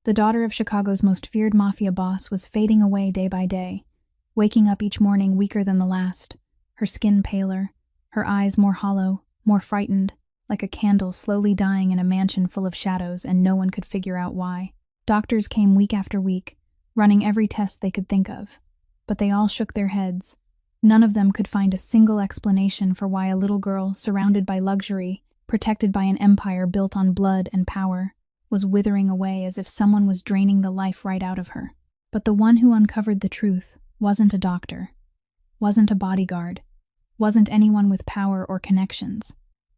The daughter of Chicago's most feared mafia boss was fading away day by day, waking up each morning weaker than the last, her skin paler, her eyes more hollow, more frightened, like a candle slowly dying in a mansion full of shadows, and no one could figure out why. Doctors came week after week, running every test they could think of, but they all shook their heads. None of them could find a single explanation for why a little girl surrounded by luxury, protected by an empire built on blood and power, was withering away as if someone was draining the life right out of her. But the one who uncovered the truth wasn't a doctor, wasn't a bodyguard, wasn't anyone with power or connections.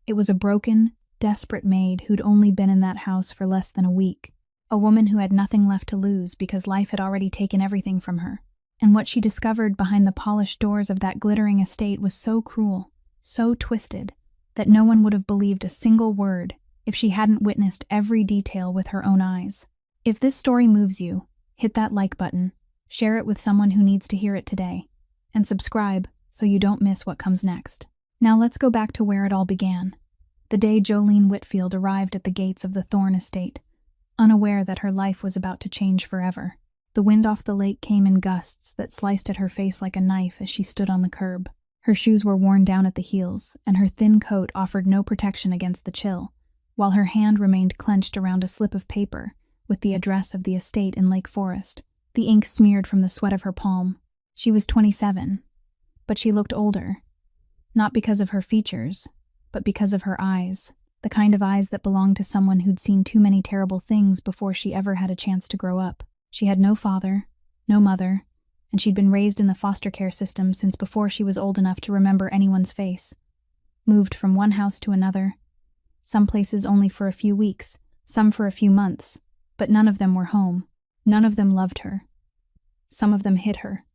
It was a broken, desperate maid who'd only been in that house for less than a week. A woman who had nothing left to lose because life had already taken everything from her. And what she discovered behind the polished doors of that glittering estate was so cruel, so twisted, that no one would have believed a single word if she hadn't witnessed every detail with her own eyes. If this story moves you, hit that like button, share it with someone who needs to hear it today, and subscribe so you don't miss what comes next. Now let's go back to where it all began. The day Jolene Whitfield arrived at the gates of the Thorne estate, unaware that her life was about to change forever. The wind off the lake came in gusts that sliced at her face like a knife as she stood on the curb. Her shoes were worn down at the heels, and her thin coat offered no protection against the chill, while her hand remained clenched around a slip of paper with the address of the estate in Lake Forest, the ink smeared from the sweat of her palm. She was 27, but she looked older, not because of her features, but because of her eyes, the kind of eyes that belonged to someone who'd seen too many terrible things before she ever had a chance to grow up. She had no father, no mother, and she'd been raised in the foster care system since before she was old enough to remember anyone's face. Moved from one house to another, some places only for a few weeks, some for a few months, but none of them were home. None of them loved her. Some of them hid her.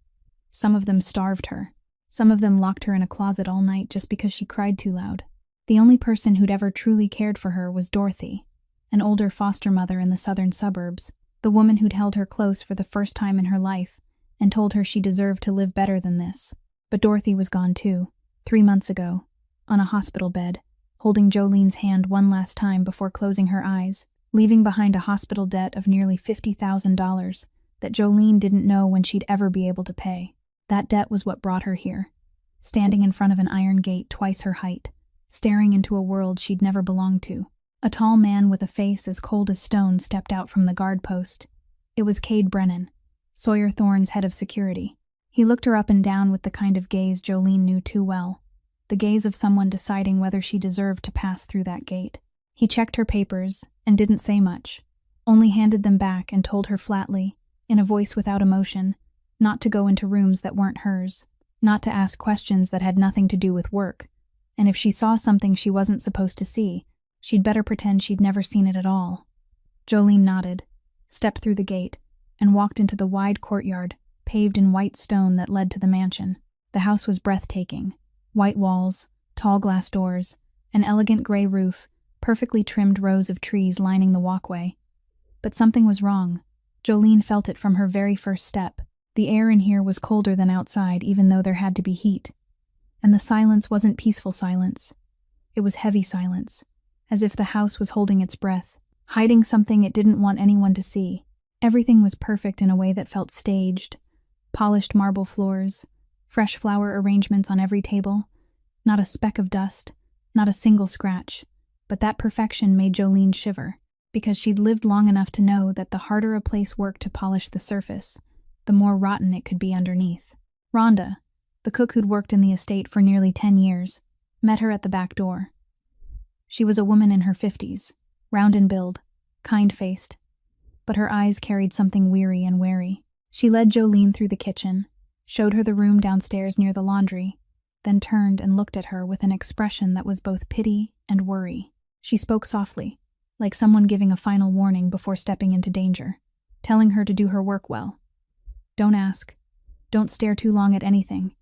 Some of them starved her. Some of them locked her in a closet all night just because she cried too loud. The only person who'd ever truly cared for her was Dorothy, an older foster mother in the southern suburbs, the woman who'd held her close for the first time in her life and told her she deserved to live better than this. But Dorothy was gone too, 3 months ago, on a hospital bed, holding Jolene's hand one last time before closing her eyes, leaving behind a hospital debt of nearly $50,000 that Jolene didn't know when she'd ever be able to pay. That debt was what brought her here, standing in front of an iron gate twice her height, staring into a world she'd never belonged to. A tall man with a face as cold as stone stepped out from the guard post. It was Cade Brennan, Sawyer Thorne's head of security. He looked her up and down with the kind of gaze Jolene knew too well, the gaze of someone deciding whether she deserved to pass through that gate. He checked her papers and didn't say much, only handed them back and told her flatly, in a voice without emotion, not to go into rooms that weren't hers, not to ask questions that had nothing to do with work, and if she saw something she wasn't supposed to see, she'd better pretend she'd never seen it at all. Jolene nodded, stepped through the gate, and walked into the wide courtyard, paved in white stone that led to the mansion. The house was breathtaking. White walls, tall glass doors, an elegant gray roof, perfectly trimmed rows of trees lining the walkway. But something was wrong. Jolene felt it from her very first step. The air in here was colder than outside, even though there had to be heat. And the silence wasn't peaceful silence. It was heavy silence, as if the house was holding its breath, hiding something it didn't want anyone to see. Everything was perfect in a way that felt staged. Polished marble floors, fresh flower arrangements on every table, not a speck of dust, not a single scratch. But that perfection made Jolene shiver, because she'd lived long enough to know that the harder a place worked to polish the surface, the more rotten it could be underneath. Rhonda, the cook who'd worked in the estate for nearly 10 years, met her at the back door. She was a woman in her 50s, round in build, kind-faced, but her eyes carried something weary and wary. She led Jolene through the kitchen, showed her the room downstairs near the laundry, then turned and looked at her with an expression that was both pity and worry. She spoke softly, like someone giving a final warning before stepping into danger, telling her to do her work well. Don't ask. Don't stare too long at anything.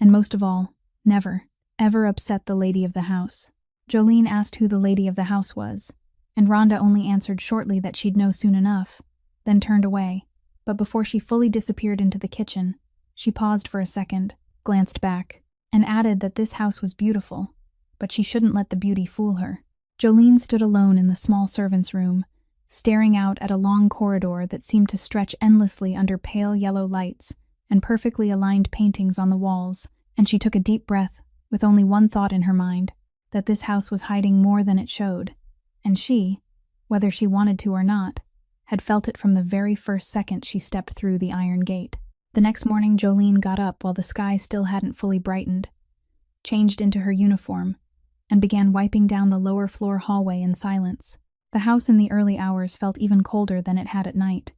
And most of all, never, ever upset the lady of the house. Jolene asked who the lady of the house was, and Rhonda only answered shortly that she'd know soon enough, then turned away. But before she fully disappeared into the kitchen, she paused for a second, glanced back, and added that this house was beautiful, but she shouldn't let the beauty fool her. Jolene stood alone in the small servants' room, staring out at a long corridor that seemed to stretch endlessly under pale yellow lights and perfectly aligned paintings on the walls, and she took a deep breath with only one thought in her mind, that this house was hiding more than it showed, and she, whether she wanted to or not, had felt it from the very first second she stepped through the iron gate. The next morning, Jolene got up while the sky still hadn't fully brightened, changed into her uniform, and began wiping down the lower floor hallway in silence. The house in the early hours felt even colder than it had at night,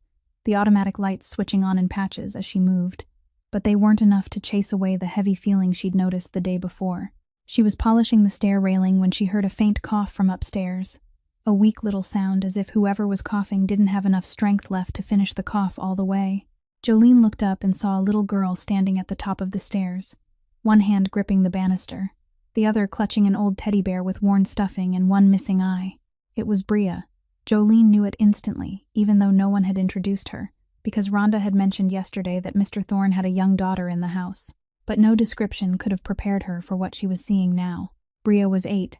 the automatic lights switching on in patches as she moved, but they weren't enough to chase away the heavy feeling she'd noticed the day before. She was polishing the stair railing when she heard a faint cough from upstairs, a weak little sound as if whoever was coughing didn't have enough strength left to finish the cough all the way. Jolene looked up and saw a little girl standing at the top of the stairs, one hand gripping the banister, the other clutching an old teddy bear with worn stuffing and one missing eye. It was Bria. Jolene knew it instantly, even though no one had introduced her, because Rhonda had mentioned yesterday that Mr. Thorne had a young daughter in the house. But no description could have prepared her for what she was seeing now. Bria was 8,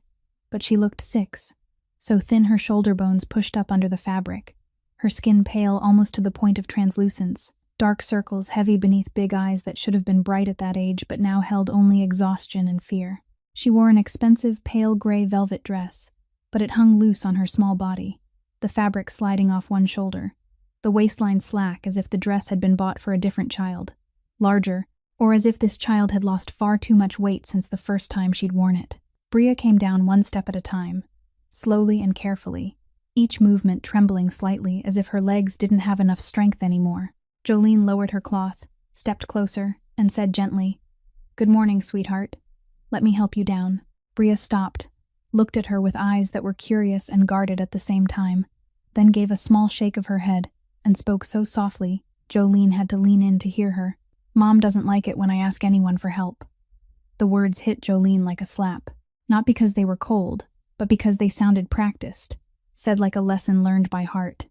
but she looked 6, so thin her shoulder bones pushed up under the fabric, her skin pale almost to the point of translucence, dark circles heavy beneath big eyes that should have been bright at that age but now held only exhaustion and fear. She wore an expensive pale gray velvet dress, but it hung loose on her small body, the fabric sliding off one shoulder, the waistline slack as if the dress had been bought for a different child, larger, or as if this child had lost far too much weight since the first time she'd worn it. Bria came down one step at a time, slowly and carefully, each movement trembling slightly as if her legs didn't have enough strength anymore. Jolene lowered her cloth, stepped closer, and said gently, "Good morning, sweetheart. Let me help you down." Bria stopped, looked at her with eyes that were curious and guarded at the same time, then gave a small shake of her head and spoke so softly Jolene had to lean in to hear her. "Mom doesn't like it when I ask anyone for help." The words hit Jolene like a slap, not because they were cold, but because they sounded practiced, said like a lesson learned by heart.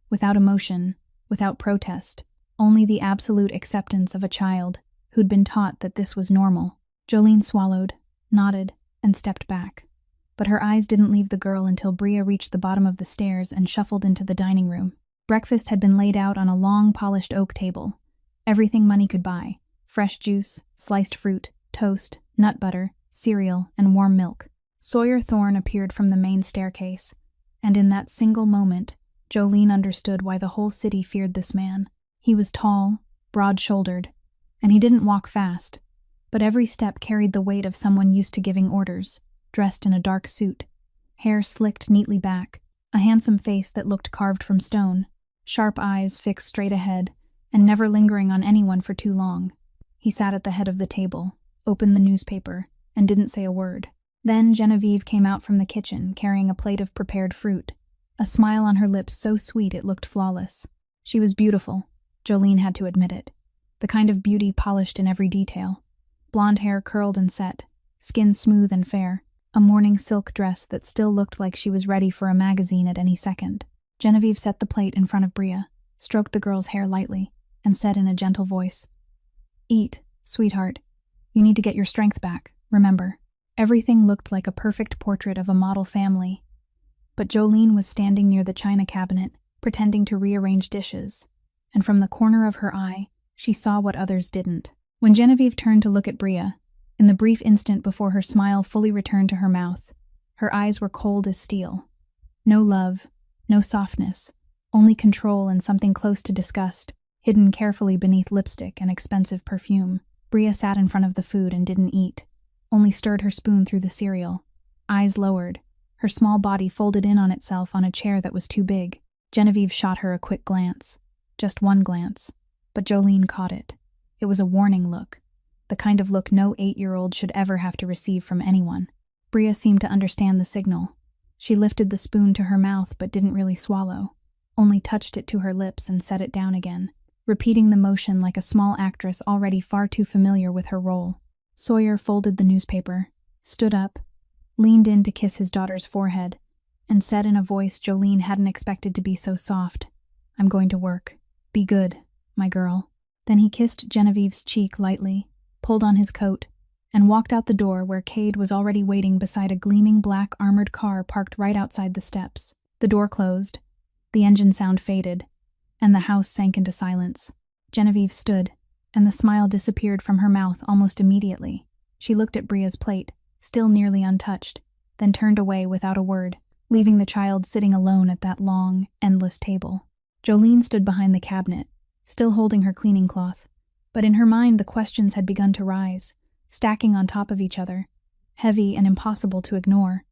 Without emotion, without protest, only the absolute acceptance of a child who'd been taught that this was normal. Jolene swallowed, nodded, and stepped back. But her eyes didn't leave the girl until Bria reached the bottom of the stairs and shuffled into the dining room. Breakfast had been laid out on a long, polished oak table. Everything money could buy: fresh juice, sliced fruit, toast, nut butter, cereal, and warm milk. Sawyer Thorne appeared from the main staircase, and in that single moment, Jolene understood why the whole city feared this man. He was tall, broad-shouldered, and he didn't walk fast, but every step carried the weight of someone used to giving orders, dressed in a dark suit, hair slicked neatly back, a handsome face that looked carved from stone, sharp eyes fixed straight ahead, and never lingering on anyone for too long. He sat at the head of the table, opened the newspaper, and didn't say a word. Then Genevieve came out from the kitchen carrying a plate of prepared fruit, a smile on her lips so sweet it looked flawless. She was beautiful, Jolene had to admit it, the kind of beauty polished in every detail. Blonde hair curled and set, skin smooth and fair, a morning silk dress that still looked like she was ready for a magazine at any second. Genevieve set the plate in front of Bria, stroked the girl's hair lightly, and said in a gentle voice, "Eat, sweetheart. You need to get your strength back, remember." Everything looked like a perfect portrait of a model family, but Jolene was standing near the china cabinet, pretending to rearrange dishes, and from the corner of her eye, she saw what others didn't. When Genevieve turned to look at Bria, in the brief instant before her smile fully returned to her mouth, her eyes were cold as steel. No love, no softness, only control and something close to disgust, hidden carefully beneath lipstick and expensive perfume. Bria sat in front of the food and didn't eat, only stirred her spoon through the cereal, eyes lowered, her small body folded in on itself on a chair that was too big. Genevieve shot her a quick glance, just one glance, but Jolene caught it. It was a warning look, the kind of look no 8-year-old should ever have to receive from anyone. Bria seemed to understand the signal. She lifted the spoon to her mouth but didn't really swallow, only touched it to her lips and set it down again, repeating the motion like a small actress already far too familiar with her role. Sawyer folded the newspaper, stood up, leaned in to kiss his daughter's forehead, and said in a voice Jolene hadn't expected to be so soft, "I'm going to work. Be good, my girl." Then he kissed Genevieve's cheek lightly, pulled on his coat, and walked out the door where Cade was already waiting beside a gleaming black armored car parked right outside the steps. The door closed, The engine sound faded, and the house sank into silence. Genevieve stood, and the smile disappeared from her mouth almost immediately. She looked at Bria's plate, still nearly untouched, then turned away without a word, leaving the child sitting alone at that long, endless table. Jolene stood behind the cabinet, still holding her cleaning cloth, but in her mind the questions had begun to rise, stacking on top of each other, heavy and impossible to ignore.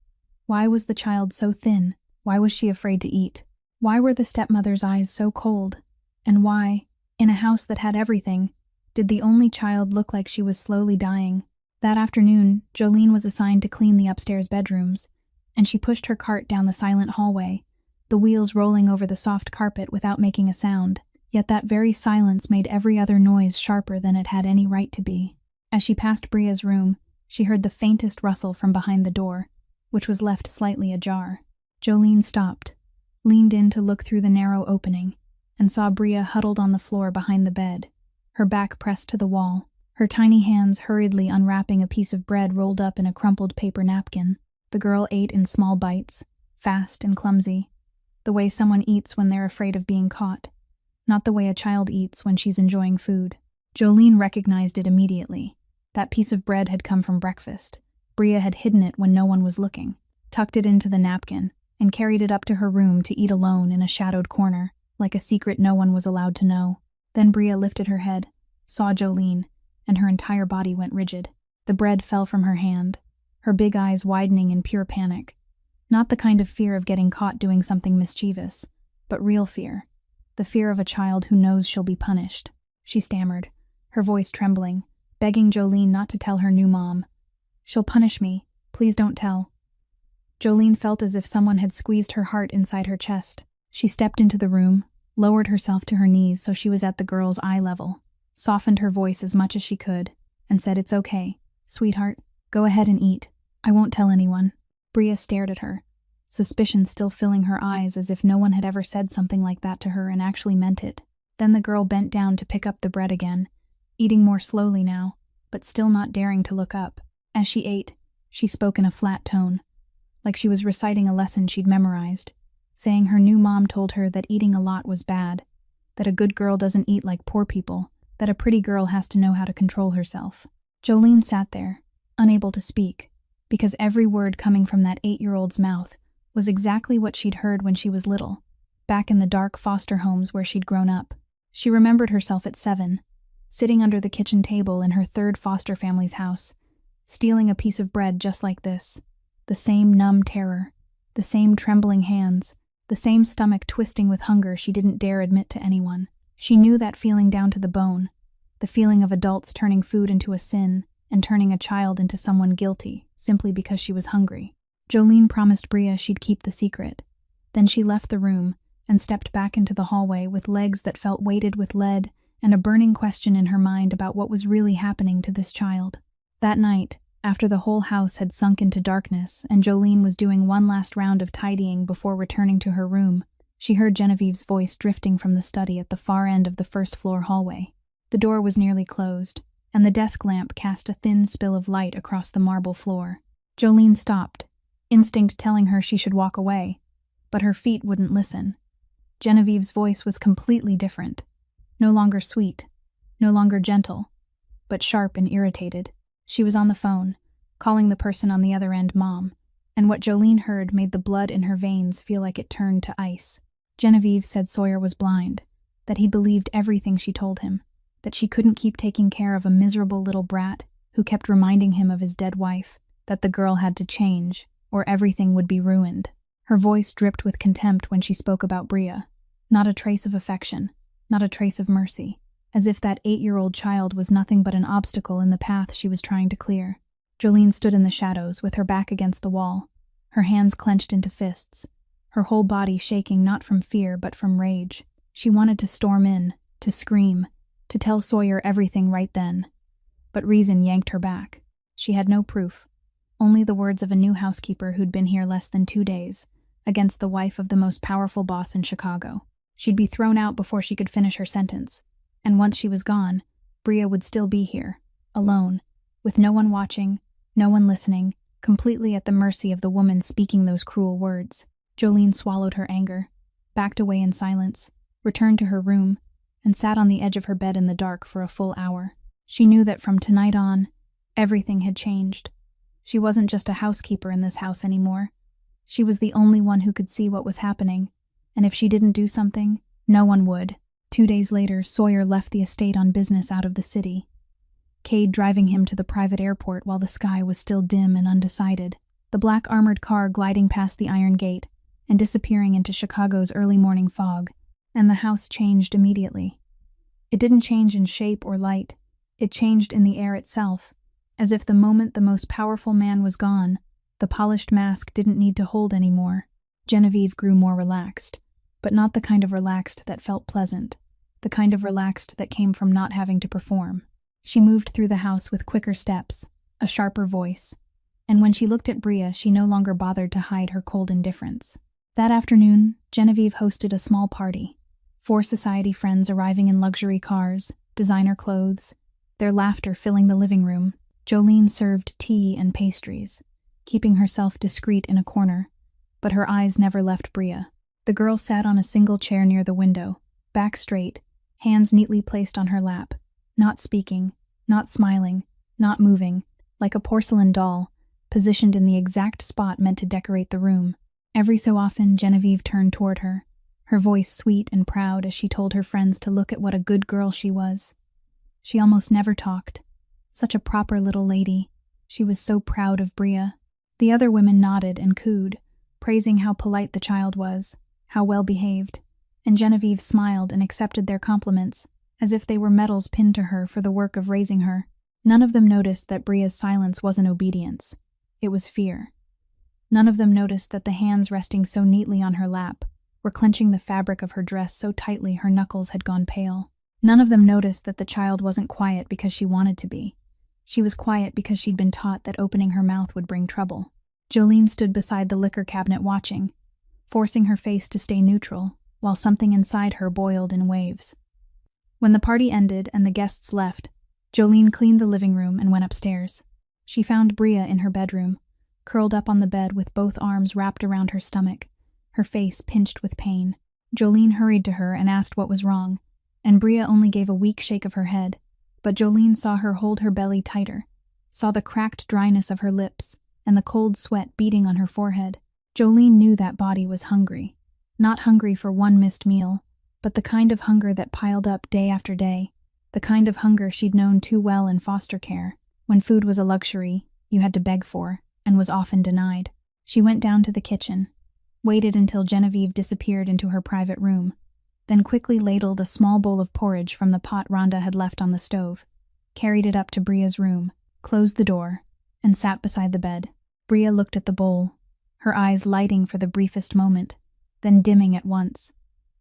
Why was the child so thin? Why was she afraid to eat? Why were the stepmother's eyes so cold? And why, in a house that had everything, did the only child look like she was slowly dying? That afternoon, Jolene was assigned to clean the upstairs bedrooms, and she pushed her cart down the silent hallway, the wheels rolling over the soft carpet without making a sound. Yet that very silence made every other noise sharper than it had any right to be. As she passed Bria's room, she heard the faintest rustle from behind the door, which was left slightly ajar. Jolene stopped, leaned in to look through the narrow opening, and saw Bria huddled on the floor behind the bed, her back pressed to the wall, her tiny hands hurriedly unwrapping a piece of bread rolled up in a crumpled paper napkin. The girl ate in small bites, fast and clumsy, the way someone eats when they're afraid of being caught, not the way a child eats when she's enjoying food. Jolene recognized it immediately. That piece of bread had come from breakfast. Bria had hidden it when no one was looking, tucked it into the napkin, and carried it up to her room to eat alone in a shadowed corner, like a secret no one was allowed to know. Then Bria lifted her head, saw Jolene, and her entire body went rigid. The bread fell from her hand, her big eyes widening in pure panic. Not the kind of fear of getting caught doing something mischievous, but real fear. The fear of a child who knows she'll be punished. She stammered, her voice trembling, begging Jolene not to tell her new mom. "She'll punish me. Please don't tell." Jolene felt as if someone had squeezed her heart inside her chest. She stepped into the room, lowered herself to her knees so she was at the girl's eye level, softened her voice as much as she could, and said, "It's okay, sweetheart. Go ahead and eat. I won't tell anyone." Bria stared at her, suspicion still filling her eyes as if no one had ever said something like that to her and actually meant it. Then the girl bent down to pick up the bread again, eating more slowly now, but still not daring to look up. As she ate, she spoke in a flat tone, like she was reciting a lesson she'd memorized, saying her new mom told her that eating a lot was bad, that a good girl doesn't eat like poor people, that a pretty girl has to know how to control herself. Jolene sat there, unable to speak, because every word coming from that 8-year-old's mouth was exactly what she'd heard when she was little, back in the dark foster homes where she'd grown up. She remembered herself at 7, sitting under the kitchen table in her third foster family's house, stealing a piece of bread just like this. The same numb terror, the same trembling hands, the same stomach twisting with hunger she didn't dare admit to anyone. She knew that feeling down to the bone, the feeling of adults turning food into a sin and turning a child into someone guilty simply because she was hungry. Jolene promised Bria she'd keep the secret. Then she left the room and stepped back into the hallway with legs that felt weighted with lead and a burning question in her mind about what was really happening to this child. That night, after the whole house had sunk into darkness and Jolene was doing one last round of tidying before returning to her room, she heard Genevieve's voice drifting from the study at the far end of the first-floor hallway. The door was nearly closed, and the desk lamp cast a thin spill of light across the marble floor. Jolene stopped, instinct telling her she should walk away, but her feet wouldn't listen. Genevieve's voice was completely different, no longer sweet, no longer gentle, but sharp and irritated. She was on the phone, calling the person on the other end Mom, and what Jolene heard made the blood in her veins feel like it turned to ice. Genevieve said Sawyer was blind, that he believed everything she told him, that she couldn't keep taking care of a miserable little brat who kept reminding him of his dead wife, that the girl had to change, or everything would be ruined. Her voice dripped with contempt when she spoke about Bria, not a trace of affection, not a trace of mercy, as if that 8-year-old child was nothing but an obstacle in the path she was trying to clear. Jolene stood in the shadows with her back against the wall, her hands clenched into fists, her whole body shaking not from fear but from rage. She wanted to storm in, to scream, to tell Sawyer everything right then. But reason yanked her back. She had no proof, only the words of a new housekeeper who'd been here less than 2 days, against the wife of the most powerful boss in Chicago. She'd be thrown out before she could finish her sentence, and once she was gone, Bria would still be here, alone, with no one watching, no one listening, completely at the mercy of the woman speaking those cruel words. Jolene swallowed her anger, backed away in silence, returned to her room, and sat on the edge of her bed in the dark for a full hour. She knew that from tonight on, everything had changed. She wasn't just a housekeeper in this house anymore. She was the only one who could see what was happening, and if she didn't do something, no one would. 2 days later, Sawyer left the estate on business out of the city, Cade driving him to the private airport while the sky was still dim and undecided, the black armored car gliding past the iron gate and disappearing into Chicago's early morning fog, and the house changed immediately. It didn't change in shape or light, it changed in the air itself, as if the moment the most powerful man was gone, the polished mask didn't need to hold anymore. Genevieve grew more relaxed, but not the kind of relaxed that felt pleasant, the kind of relaxed that came from not having to perform. She moved through the house with quicker steps, a sharper voice, and when she looked at Bria, she no longer bothered to hide her cold indifference. That afternoon, Genevieve hosted a small party. 4 society friends arriving in luxury cars, designer clothes, their laughter filling the living room. Jolene served tea and pastries, keeping herself discreet in a corner, but her eyes never left Bria. The girl sat on a single chair near the window, back straight, hands neatly placed on her lap, not speaking, not smiling, not moving, like a porcelain doll, positioned in the exact spot meant to decorate the room. Every so often, Genevieve turned toward her, her voice sweet and proud as she told her friends to look at what a good girl she was. She almost never talked. Such a proper little lady. She was so proud of Bria. The other women nodded and cooed, praising how polite the child was, how well behaved, and Genevieve smiled and accepted their compliments, as if they were medals pinned to her for the work of raising her. None of them noticed that Bria's silence wasn't obedience. It was fear. None of them noticed that the hands resting so neatly on her lap were clenching the fabric of her dress so tightly her knuckles had gone pale. None of them noticed that the child wasn't quiet because she wanted to be. She was quiet because she'd been taught that opening her mouth would bring trouble. Jolene stood beside the liquor cabinet watching, forcing her face to stay neutral, while something inside her boiled in waves. When the party ended and the guests left, Jolene cleaned the living room and went upstairs. She found Bria in her bedroom, curled up on the bed with both arms wrapped around her stomach, her face pinched with pain. Jolene hurried to her and asked what was wrong, and Bria only gave a weak shake of her head, but Jolene saw her hold her belly tighter, saw the cracked dryness of her lips, and the cold sweat beading on her forehead. Jolene knew that body was hungry. Not hungry for one missed meal, but the kind of hunger that piled up day after day, the kind of hunger she'd known too well in foster care, when food was a luxury you had to beg for, and was often denied. She went down to the kitchen, waited until Genevieve disappeared into her private room, then quickly ladled a small bowl of porridge from the pot Rhonda had left on the stove, carried it up to Bria's room, closed the door, and sat beside the bed. Bria looked at the bowl, her eyes lighting for the briefest moment, then dimming at once,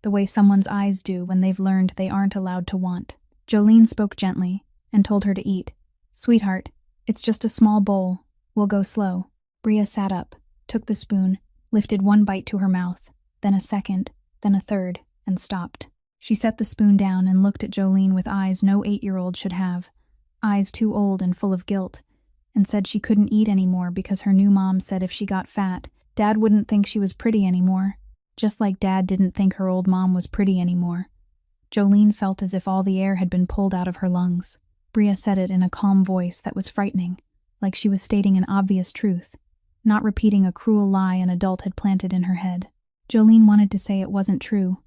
the way someone's eyes do when they've learned they aren't allowed to want. Jolene spoke gently and told her to eat. "Sweetheart, it's just a small bowl. We'll go slow." Bria sat up, took the spoon, lifted one bite to her mouth, then a second, then a third, and stopped. She set the spoon down and looked at Jolene with eyes no 8-year-old should have, eyes too old and full of guilt, and said she couldn't eat anymore because her new mom said if she got fat, Dad wouldn't think she was pretty anymore, just like Dad didn't think her old mom was pretty anymore. Jolene felt as if all the air had been pulled out of her lungs. Bria said it in a calm voice that was frightening, like she was stating an obvious truth, not repeating a cruel lie an adult had planted in her head. Jolene wanted to say it wasn't true,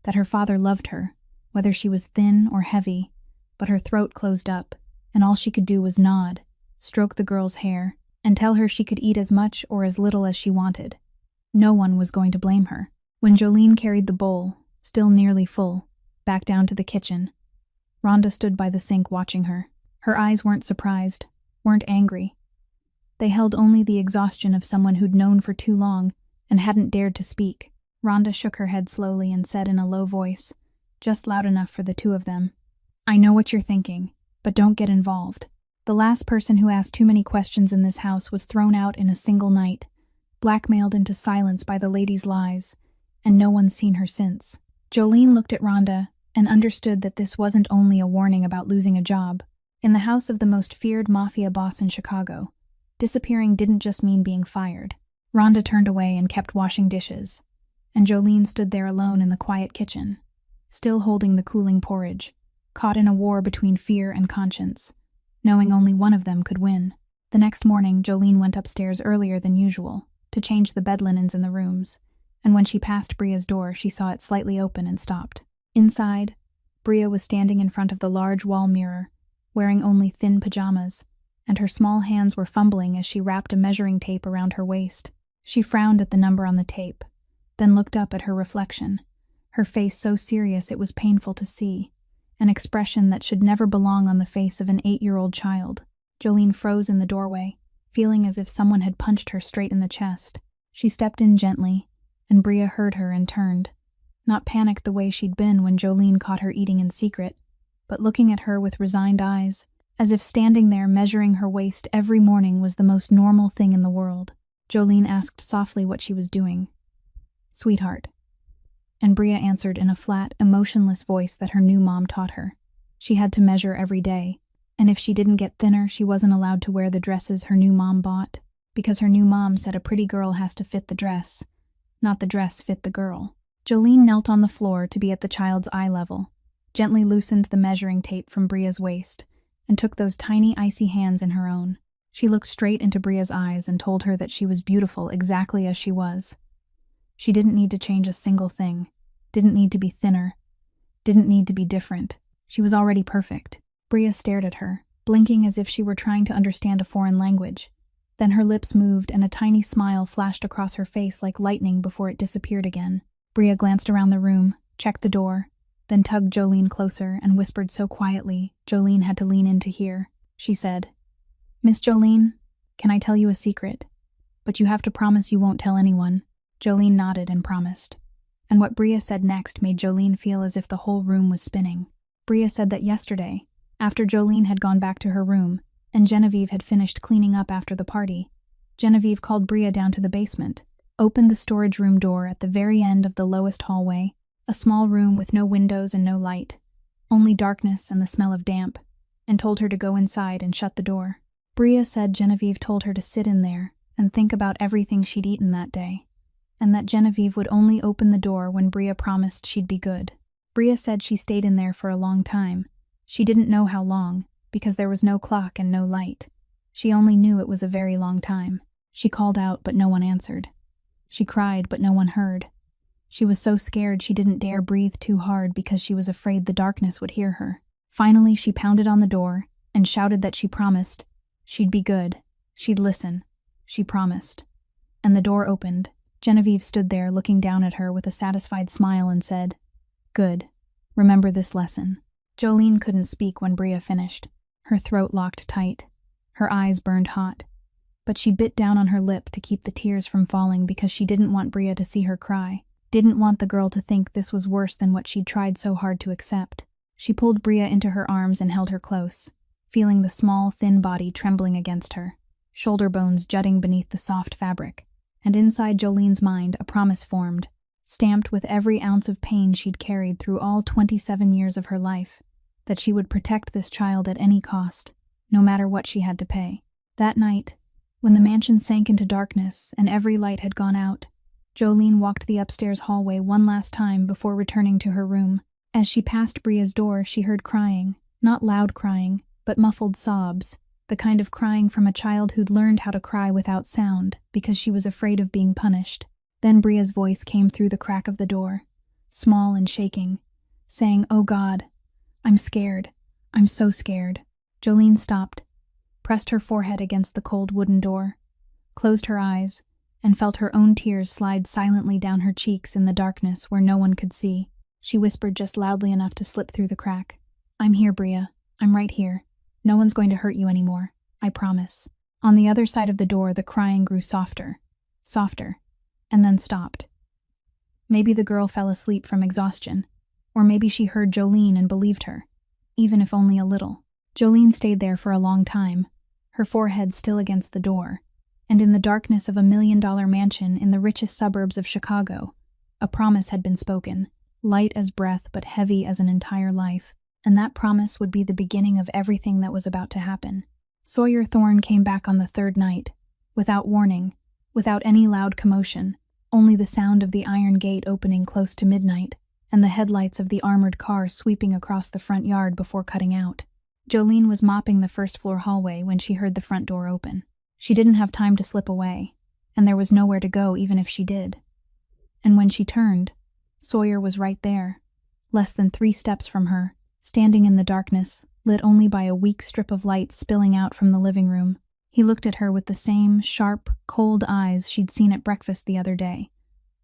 that her father loved her, whether she was thin or heavy, but her throat closed up, and all she could do was nod, stroke the girl's hair, and tell her she could eat as much or as little as she wanted. No one was going to blame her. When Jolene carried the bowl, still nearly full, back down to the kitchen, Rhonda stood by the sink watching her. Her eyes weren't surprised, weren't angry. They held only the exhaustion of someone who'd known for too long and hadn't dared to speak. Rhonda shook her head slowly and said in a low voice, just loud enough for the two of them, "I know what you're thinking, but don't get involved. The last person who asked too many questions in this house was thrown out in a single night, blackmailed into silence by the lady's lies, and no one's seen her since." Jolene looked at Rhonda and understood that this wasn't only a warning about losing a job. In the house of the most feared Mafia boss in Chicago, disappearing didn't just mean being fired. Rhonda turned away and kept washing dishes. and Jolene stood there alone in the quiet kitchen, still holding the cooling porridge, caught in a war between fear and conscience, knowing only one of them could win. The next morning, Jolene went upstairs earlier than usual to change the bed linens in the rooms, and when she passed Bria's door, she saw it slightly open and stopped. Inside, Bria was standing in front of the large wall mirror, wearing only thin pajamas, and her small hands were fumbling as she wrapped a measuring tape around her waist. She frowned at the number on the tape, then looked up at her reflection, her face so serious it was painful to see, an expression that should never belong on the face of an 8-year-old child. Jolene froze in the doorway, feeling as if someone had punched her straight in the chest. She stepped in gently, and Bria heard her and turned, not panicked the way she'd been when Jolene caught her eating in secret, but looking at her with resigned eyes, as if standing there measuring her waist every morning was the most normal thing in the world. Jolene asked softly what she was doing. "Sweetheart." And Bria answered in a flat, emotionless voice that her new mom taught her. She had to measure every day, and if she didn't get thinner, she wasn't allowed to wear the dresses her new mom bought, because her new mom said a pretty girl has to fit the dress, not the dress fit the girl. Jolene knelt on the floor to be at the child's eye level, gently loosened the measuring tape from Bria's waist, and took those tiny icy hands in her own. She looked straight into Bria's eyes and told her that she was beautiful exactly as she was. She didn't need to change a single thing, didn't need to be thinner, didn't need to be different. She was already perfect. Bria stared at her, blinking as if she were trying to understand a foreign language. Then her lips moved and a tiny smile flashed across her face like lightning before it disappeared again. Bria glanced around the room, checked the door, then tugged Jolene closer and whispered so quietly Jolene had to lean in to hear. She said, "Miss Jolene, can I tell you a secret? But you have to promise you won't tell anyone." Jolene nodded and promised. And what Bria said next made Jolene feel as if the whole room was spinning. Bria said that yesterday, after Jolene had gone back to her room, and Genevieve had finished cleaning up after the party, Genevieve called Bria down to the basement, opened the storage room door at the very end of the lowest hallway, a small room with no windows and no light, only darkness and the smell of damp, and told her to go inside and shut the door. Bria said Genevieve told her to sit in there and think about everything she'd eaten that day, and that Genevieve would only open the door when Bria promised she'd be good. Bria said she stayed in there for a long time. She didn't know how long, because there was no clock and no light. She only knew it was a very long time. She called out, but no one answered. She cried, but no one heard. She was so scared she didn't dare breathe too hard because she was afraid the darkness would hear her. Finally, she pounded on the door and shouted that she promised. She'd be good. She'd listen. She promised. And the door opened. Genevieve stood there looking down at her with a satisfied smile and said, "Good. Remember this lesson." Jolene couldn't speak when Bria finished. Her throat locked tight. Her eyes burned hot. But she bit down on her lip to keep the tears from falling because she didn't want Bria to see her cry, didn't want the girl to think this was worse than what she'd tried so hard to accept. She pulled Bria into her arms and held her close, feeling the small, thin body trembling against her, shoulder bones jutting beneath the soft fabric. And inside Jolene's mind, a promise formed, stamped with every ounce of pain she'd carried through all 27 years of her life, that she would protect this child at any cost, no matter what she had to pay. That night, when the mansion sank into darkness and every light had gone out, Jolene walked the upstairs hallway one last time before returning to her room. As she passed Bria's door, she heard crying, not loud crying, but muffled sobs, the kind of crying from a child who'd learned how to cry without sound because she was afraid of being punished. Then Bria's voice came through the crack of the door, small and shaking, saying, "Oh God, I'm scared. I'm so scared." Jolene stopped, pressed her forehead against the cold wooden door, closed her eyes, and felt her own tears slide silently down her cheeks in the darkness where no one could see. She whispered just loudly enough to slip through the crack, "I'm here, Bria. I'm right here. No one's going to hurt you anymore. I promise." On the other side of the door, the crying grew softer, and then stopped. Maybe the girl fell asleep from exhaustion, or maybe she heard Jolene and believed her, even if only a little. Jolene stayed there for a long time, her forehead still against the door, and in the darkness of a $1 million mansion in the richest suburbs of Chicago, a promise had been spoken, light as breath but heavy as an entire life, and that promise would be the beginning of everything that was about to happen. Sawyer Thorne came back on the third night, without warning, without any loud commotion, only the sound of the iron gate opening close to midnight and the headlights of the armored car sweeping across the front yard before cutting out. Jolene was mopping the first-floor hallway when she heard the front door open. She didn't have time to slip away, and there was nowhere to go even if she did. And when she turned, Sawyer was right there, less than 3 steps from her, standing in the darkness, lit only by a weak strip of light spilling out from the living room. He looked at her with the same sharp, cold eyes she'd seen at breakfast the other day.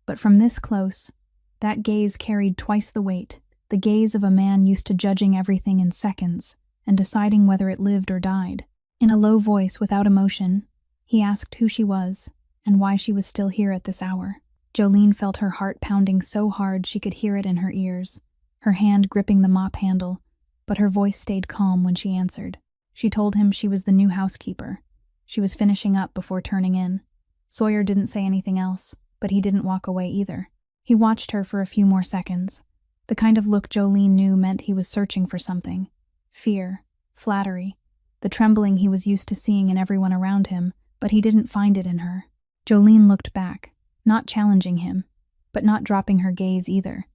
But from this close, that gaze carried twice the weight, the gaze of a man used to judging everything in seconds and deciding whether it lived or died. In a low voice without emotion, he asked who she was and why she was still here at this hour. Jolene felt her heart pounding so hard she could hear it in her ears, her hand gripping the mop handle, but her voice stayed calm when she answered. She told him she was the new housekeeper. She was finishing up before turning in. Sawyer didn't say anything else, but he didn't walk away either. He watched her for a few more seconds. The kind of look Jolene knew meant he was searching for something. Fear, flattery, the trembling he was used to seeing in everyone around him, but he didn't find it in her. Jolene looked back, not challenging him, but not dropping her gaze either,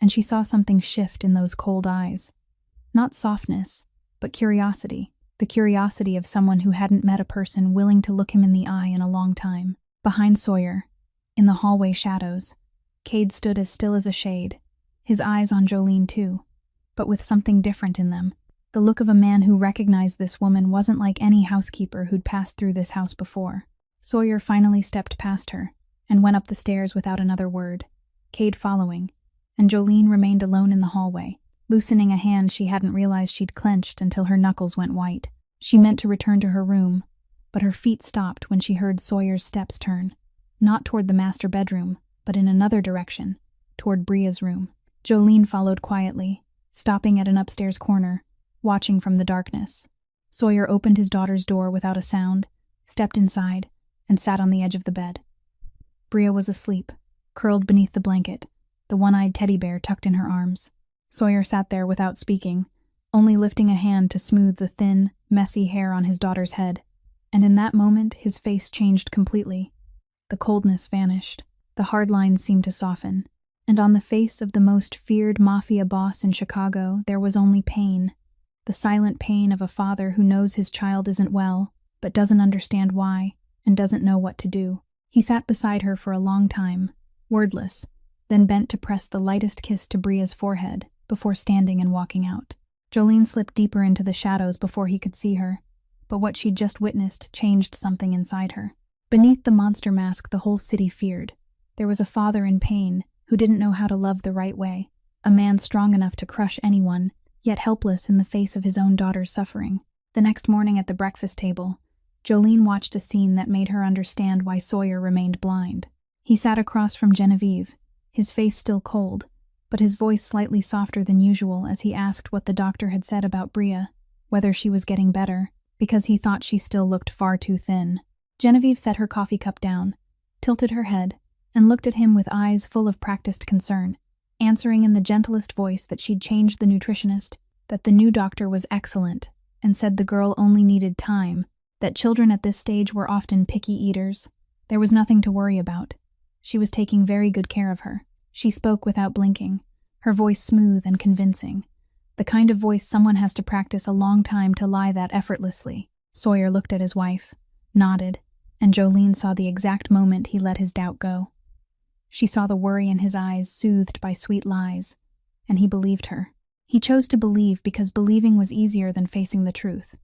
and she saw something shift in those cold eyes. Not softness, but curiosity, the curiosity of someone who hadn't met a person willing to look him in the eye in a long time. Behind Sawyer, in the hallway shadows, Cade stood as still as a shade, his eyes on Jolene too, but with something different in them. The look of a man who recognized this woman wasn't like any housekeeper who'd passed through this house before. Sawyer finally stepped past her and went up the stairs without another word, Cade following, and Jolene remained alone in the hallway, loosening a hand she hadn't realized she'd clenched until her knuckles went white. She meant to return to her room, but her feet stopped when she heard Sawyer's steps turn, not toward the master bedroom, but in another direction, toward Bria's room. Jolene followed quietly, stopping at an upstairs corner, watching from the darkness. Sawyer opened his daughter's door without a sound, stepped inside, and sat on the edge of the bed. Bria was asleep, curled beneath the blanket, the one-eyed teddy bear tucked in her arms. Sawyer sat there without speaking, only lifting a hand to smooth the thin, messy hair on his daughter's head, and in that moment his face changed completely. The coldness vanished, the hard lines seemed to soften, and on the face of the most feared Mafia boss in Chicago there was only pain, the silent pain of a father who knows his child isn't well, but doesn't understand why, and doesn't know what to do. He sat beside her for a long time, wordless, then bent to press the lightest kiss to Bria's forehead before standing and walking out. Jolene slipped deeper into the shadows before he could see her, but what she'd just witnessed changed something inside her. Beneath the monster mask the whole city feared, there was a father in pain who didn't know how to love the right way, a man strong enough to crush anyone, yet helpless in the face of his own daughter's suffering. The next morning at the breakfast table, Jolene watched a scene that made her understand why Sawyer remained blind. He sat across from Genevieve, his face still cold, but his voice slightly softer than usual as he asked what the doctor had said about Bria, whether she was getting better, because he thought she still looked far too thin. Genevieve set her coffee cup down, tilted her head, and looked at him with eyes full of practiced concern, answering in the gentlest voice that she'd changed the nutritionist, that the new doctor was excellent, and said the girl only needed time, that children at this stage were often picky eaters. There was nothing to worry about. She was taking very good care of her. She spoke without blinking, her voice smooth and convincing, the kind of voice someone has to practice a long time to lie that effortlessly. Sawyer looked at his wife, nodded, and Jolene saw the exact moment he let his doubt go. She saw the worry in his eyes soothed by sweet lies, and he believed her. He chose to believe because believing was easier than facing the truth,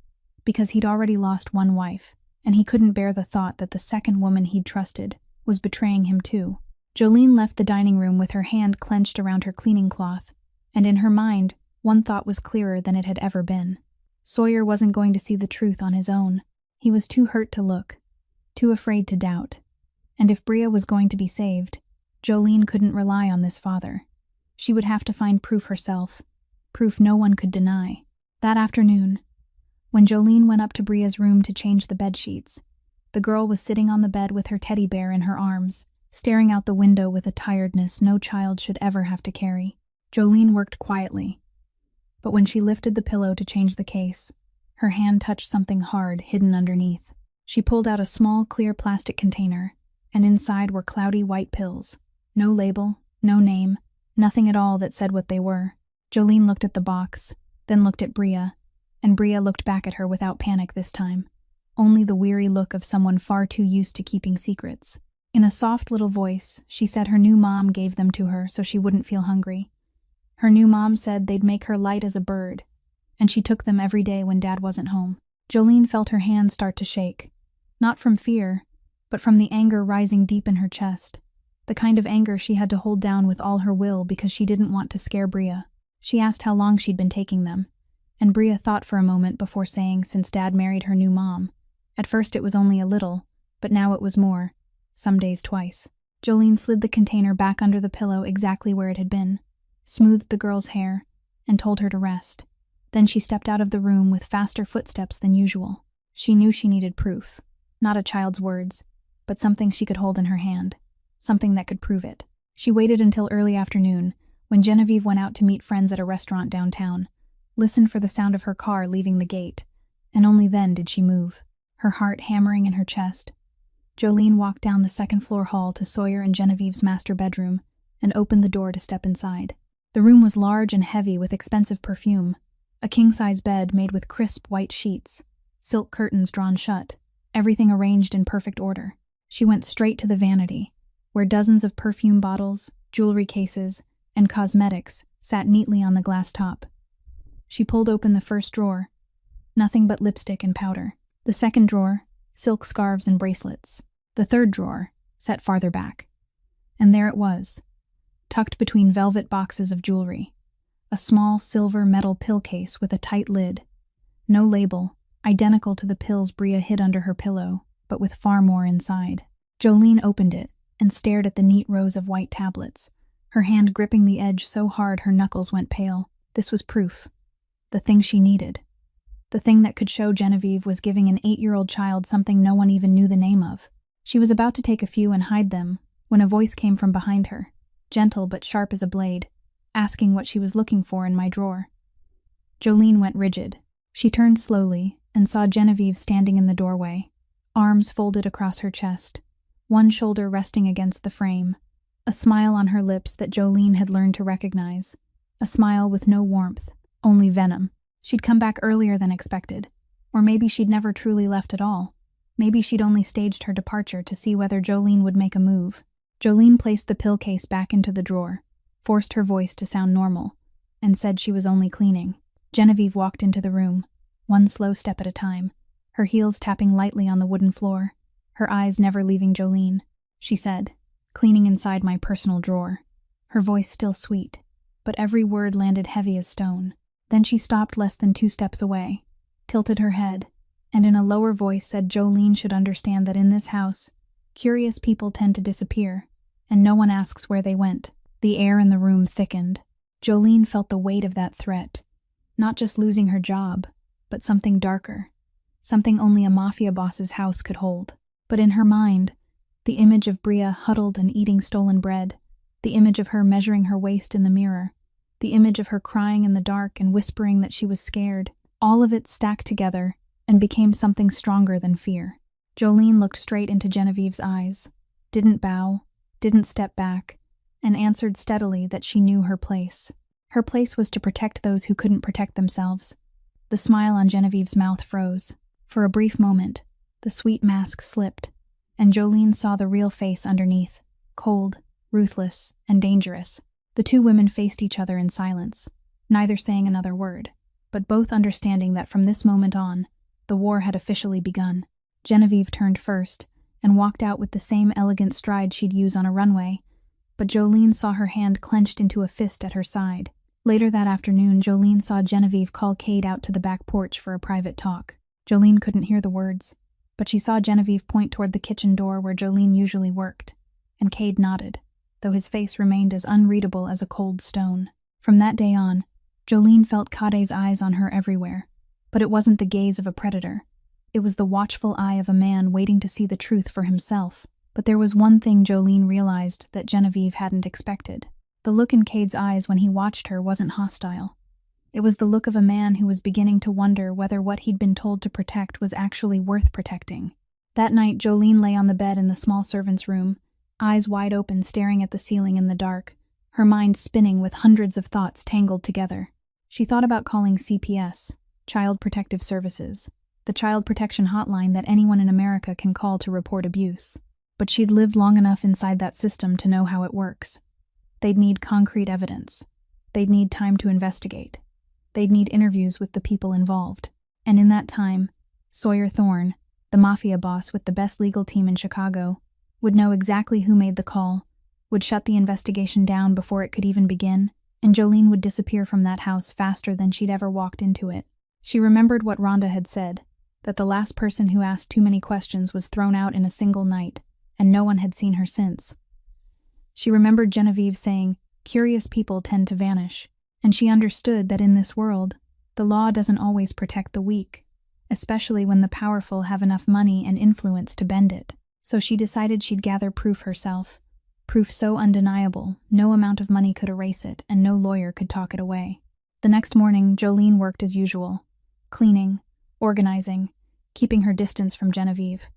because he'd already lost one wife, and he couldn't bear the thought that the second woman he'd trusted was betraying him too. Jolene left the dining room with her hand clenched around her cleaning cloth, and in her mind, one thought was clearer than it had ever been. Sawyer wasn't going to see the truth on his own. He was too hurt to look, too afraid to doubt. And if Bria was going to be saved, Jolene couldn't rely on this father. She would have to find proof herself, proof no one could deny. That afternoon, when Jolene went up to Bria's room to change the bedsheets, the girl was sitting on the bed with her teddy bear in her arms, staring out the window with a tiredness no child should ever have to carry. Jolene worked quietly, but when she lifted the pillow to change the case, her hand touched something hard hidden underneath. She pulled out a small, clear plastic container, and inside were cloudy white pills. No label, no name, nothing at all that said what they were. Jolene looked at the box, then looked at Bria, and Bria looked back at her without panic this time. Only the weary look of someone far too used to keeping secrets. In a soft little voice, she said her new mom gave them to her so she wouldn't feel hungry. Her new mom said they'd make her light as a bird, and she took them every day when Dad wasn't home. Jolene felt her hands start to shake, not from fear, but from the anger rising deep in her chest, the kind of anger she had to hold down with all her will because she didn't want to scare Bria. She asked how long she'd been taking them, and Bria thought for a moment before saying since Dad married her new mom. At first it was only a little, but now it was more, some days twice. Jolene slid the container back under the pillow exactly where it had been, smoothed the girl's hair, and told her to rest. Then she stepped out of the room with faster footsteps than usual. She knew she needed proof, not a child's words, but something she could hold in her hand, something that could prove it. She waited until early afternoon, when Genevieve went out to meet friends at a restaurant downtown, listened for the sound of her car leaving the gate, and only then did she move, her heart hammering in her chest. Jolene walked down the second-floor hall to Sawyer and Genevieve's master bedroom and opened the door to step inside. The room was large and heavy with expensive perfume, a king-size bed made with crisp white sheets, silk curtains drawn shut, everything arranged in perfect order. She went straight to the vanity, where dozens of perfume bottles, jewelry cases, and cosmetics sat neatly on the glass top. She pulled open the first drawer. Nothing but lipstick and powder. The second drawer, silk scarves and bracelets. The third drawer, set farther back. And there it was, tucked between velvet boxes of jewelry. A small silver metal pill case with a tight lid. No label, identical to the pills Bria hid under her pillow, but with far more inside. Jolene opened it and stared at the neat rows of white tablets, her hand gripping the edge so hard her knuckles went pale. This was proof. The thing she needed. The thing that could show Genevieve was giving an 8-year-old child something no one even knew the name of. She was about to take a few and hide them when a voice came from behind her, gentle but sharp as a blade, asking what she was looking for in my drawer. Jolene went rigid. She turned slowly and saw Genevieve standing in the doorway, arms folded across her chest, one shoulder resting against the frame, a smile on her lips that Jolene had learned to recognize, a smile with no warmth, only venom. She'd come back earlier than expected, or maybe she'd never truly left at all. Maybe she'd only staged her departure to see whether Jolene would make a move. Jolene placed the pill case back into the drawer, forced her voice to sound normal, and said she was only cleaning. Genevieve walked into the room, one slow step at a time, her heels tapping lightly on the wooden floor, her eyes never leaving Jolene. She said, "Cleaning inside my personal drawer," her voice still sweet, but every word landed heavy as stone. Then she stopped less than 2 steps away, tilted her head, and in a lower voice said Jolene should understand that in this house, curious people tend to disappear, and no one asks where they went. The air in the room thickened. Jolene felt the weight of that threat, not just losing her job, but something darker, something only a mafia boss's house could hold. But in her mind, the image of Bria huddled and eating stolen bread, the image of her measuring her waist in the mirror, the image of her crying in the dark and whispering that she was scared, all of it stacked together and became something stronger than fear. Jolene looked straight into Genevieve's eyes, didn't bow, didn't step back, and answered steadily that she knew her place. Her place was to protect those who couldn't protect themselves. The smile on Genevieve's mouth froze. For a brief moment, the sweet mask slipped, and Jolene saw the real face underneath, cold, ruthless, and dangerous. The two women faced each other in silence, neither saying another word, but both understanding that from this moment on, the war had officially begun. Genevieve turned first, and walked out with the same elegant stride she'd use on a runway, but Jolene saw her hand clenched into a fist at her side. Later that afternoon, Jolene saw Genevieve call Cade out to the back porch for a private talk. Jolene couldn't hear the words, but she saw Genevieve point toward the kitchen door where Jolene usually worked, and Cade nodded, though his face remained as unreadable as a cold stone. From that day on, Jolene felt Cade's eyes on her everywhere, but it wasn't the gaze of a predator. It was the watchful eye of a man waiting to see the truth for himself. But there was one thing Jolene realized that Genevieve hadn't expected. The look in Cade's eyes when he watched her wasn't hostile. It was the look of a man who was beginning to wonder whether what he'd been told to protect was actually worth protecting. That night, Jolene lay on the bed in the small servant's room, eyes wide open staring at the ceiling in the dark, her mind spinning with hundreds of thoughts tangled together. She thought about calling CPS, Child Protective Services, the child protection hotline that anyone in America can call to report abuse. But she'd lived long enough inside that system to know how it works. They'd need concrete evidence. They'd need time to investigate. They'd need interviews with the people involved. And in that time, Sawyer Thorne, the Mafia boss with the best legal team in Chicago, would know exactly who made the call, would shut the investigation down before it could even begin, and Jolene would disappear from that house faster than she'd ever walked into it. She remembered what Rhonda had said, that the last person who asked too many questions was thrown out in a single night, and no one had seen her since. She remembered Genevieve saying, "Curious people tend to vanish," and she understood that in this world, the law doesn't always protect the weak, especially when the powerful have enough money and influence to bend it. So she decided she'd gather proof herself, proof so undeniable, no amount of money could erase it, and no lawyer could talk it away. The next morning, Jolene worked as usual, cleaning, organizing, keeping her distance from Genevieve.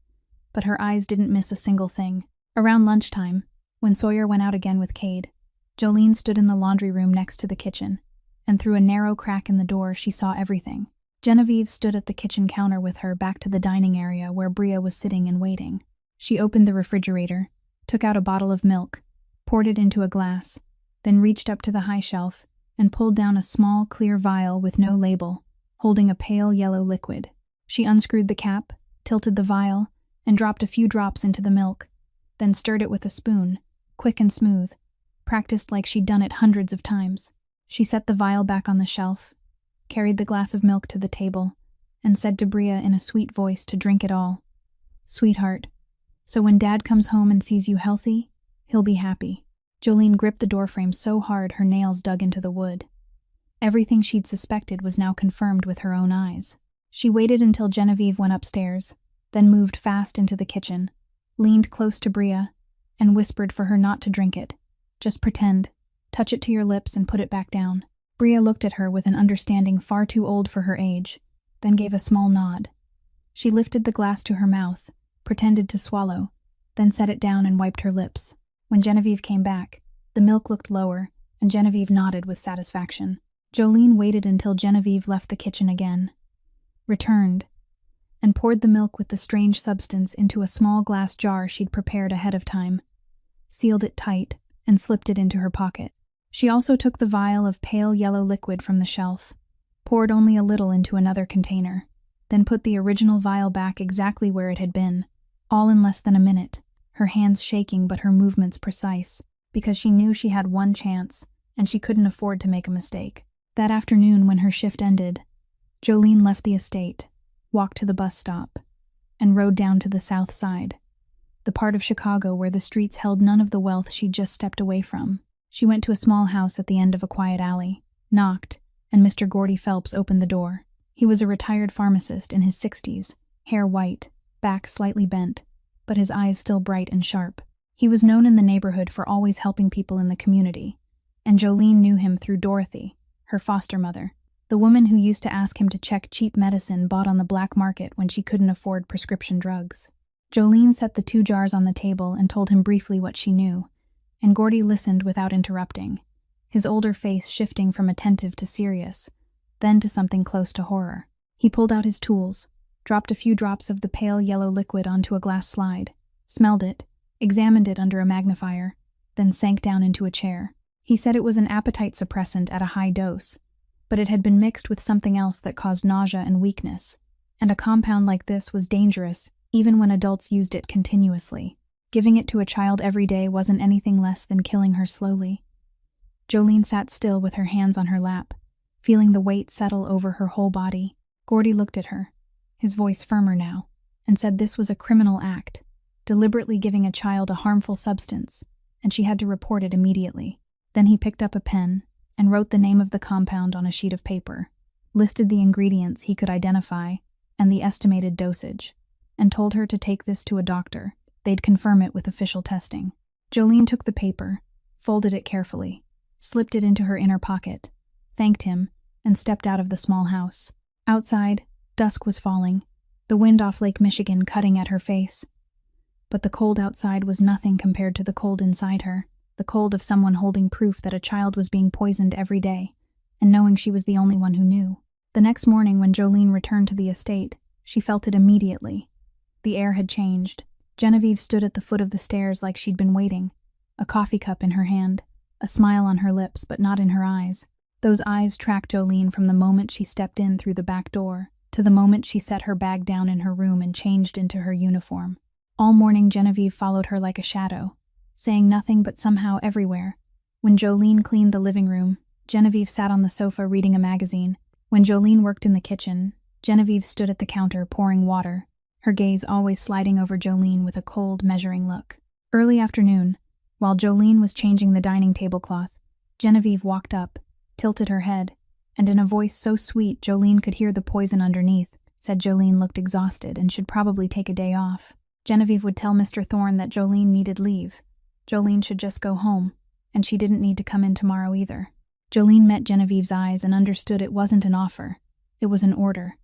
But her eyes didn't miss a single thing. Around lunchtime, when Sawyer went out again with Cade, Jolene stood in the laundry room next to the kitchen, and through a narrow crack in the door she saw everything. Genevieve stood at the kitchen counter with her back to the dining area where Bria was sitting and waiting. She opened the refrigerator, took out a bottle of milk, poured it into a glass, then reached up to the high shelf and pulled down a small, clear vial with no label, holding a pale yellow liquid. She unscrewed the cap, tilted the vial, and dropped a few drops into the milk, then stirred it with a spoon, quick and smooth, practiced like she'd done it hundreds of times. She set the vial back on the shelf, carried the glass of milk to the table, and said to Bria in a sweet voice to drink it all. "Sweetheart, so when Dad comes home and sees you healthy, he'll be happy." Jolene gripped the doorframe so hard her nails dug into the wood. Everything she'd suspected was now confirmed with her own eyes. She waited until Genevieve went upstairs, then moved fast into the kitchen, leaned close to Bria, and whispered for her not to drink it. "Just pretend. Touch it to your lips and put it back down." Bria looked at her with an understanding far too old for her age, then gave a small nod. She lifted the glass to her mouth, pretended to swallow, then set it down and wiped her lips. When Genevieve came back, the milk looked lower, and Genevieve nodded with satisfaction. Jolene waited until Genevieve left the kitchen again, returned, and poured the milk with the strange substance into a small glass jar she'd prepared ahead of time, sealed it tight, and slipped it into her pocket. She also took the vial of pale yellow liquid from the shelf, poured only a little into another container, then put the original vial back exactly where it had been, all in less than a minute, her hands shaking but her movements precise, because she knew she had one chance, and she couldn't afford to make a mistake. That afternoon, when her shift ended, Jolene left the estate, walked to the bus stop, and rode down to the south side, the part of Chicago where the streets held none of the wealth she'd just stepped away from. She went to a small house at the end of a quiet alley, knocked, and Mr. Gordy Phelps opened the door. He was a retired pharmacist in his 60s, hair white, back slightly bent, but his eyes still bright and sharp. He was known in the neighborhood for always helping people in the community, and Jolene knew him through Dorothy, her foster mother, the woman who used to ask him to check cheap medicine bought on the black market when she couldn't afford prescription drugs. Jolene set the 2 jars on the table and told him briefly what she knew, and Gordy listened without interrupting, his older face shifting from attentive to serious, then to something close to horror. He pulled out his tools, dropped a few drops of the pale yellow liquid onto a glass slide, smelled it, examined it under a magnifier, then sank down into a chair. He said it was an appetite suppressant at a high dose, but it had been mixed with something else that caused nausea and weakness, and a compound like this was dangerous even when adults used it continuously. Giving it to a child every day wasn't anything less than killing her slowly. Jolene sat still with her hands on her lap, feeling the weight settle over her whole body. Gordy looked at her, his voice firmer now, and said this was a criminal act, deliberately giving a child a harmful substance, and she had to report it immediately. Then he picked up a pen and wrote the name of the compound on a sheet of paper, listed the ingredients he could identify and the estimated dosage, and told her to take this to a doctor. They'd confirm it with official testing. Jolene took the paper, folded it carefully, slipped it into her inner pocket, thanked him, and stepped out of the small house. Outside, dusk was falling. the wind off Lake Michigan cutting at her face. But the cold outside was nothing compared to the cold inside her, the cold of someone holding proof that a child was being poisoned every day, and knowing she was the only one who knew. The next morning when Jolene returned to the estate, she felt it immediately. The air had changed. Genevieve stood at the foot of the stairs like she'd been waiting, a coffee cup in her hand, a smile on her lips but not in her eyes. Those eyes tracked Jolene from the moment she stepped in through the back door to the moment she set her bag down in her room and changed into her uniform. All morning Genevieve followed her like a shadow, saying nothing but somehow everywhere. When Jolene cleaned the living room, Genevieve sat on the sofa reading a magazine. When Jolene worked in the kitchen, Genevieve stood at the counter pouring water, her gaze always sliding over Jolene with a cold, measuring look. Early afternoon, while Jolene was changing the dining tablecloth, Genevieve walked up, tilted her head, and in a voice so sweet Jolene could hear the poison underneath, said Jolene looked exhausted and should probably take a day off. Genevieve would tell Mr. Thorne that Jolene needed leave. Jolene should just go home, and she didn't need to come in tomorrow either. Jolene met Genevieve's eyes and understood it wasn't an offer. It was an order.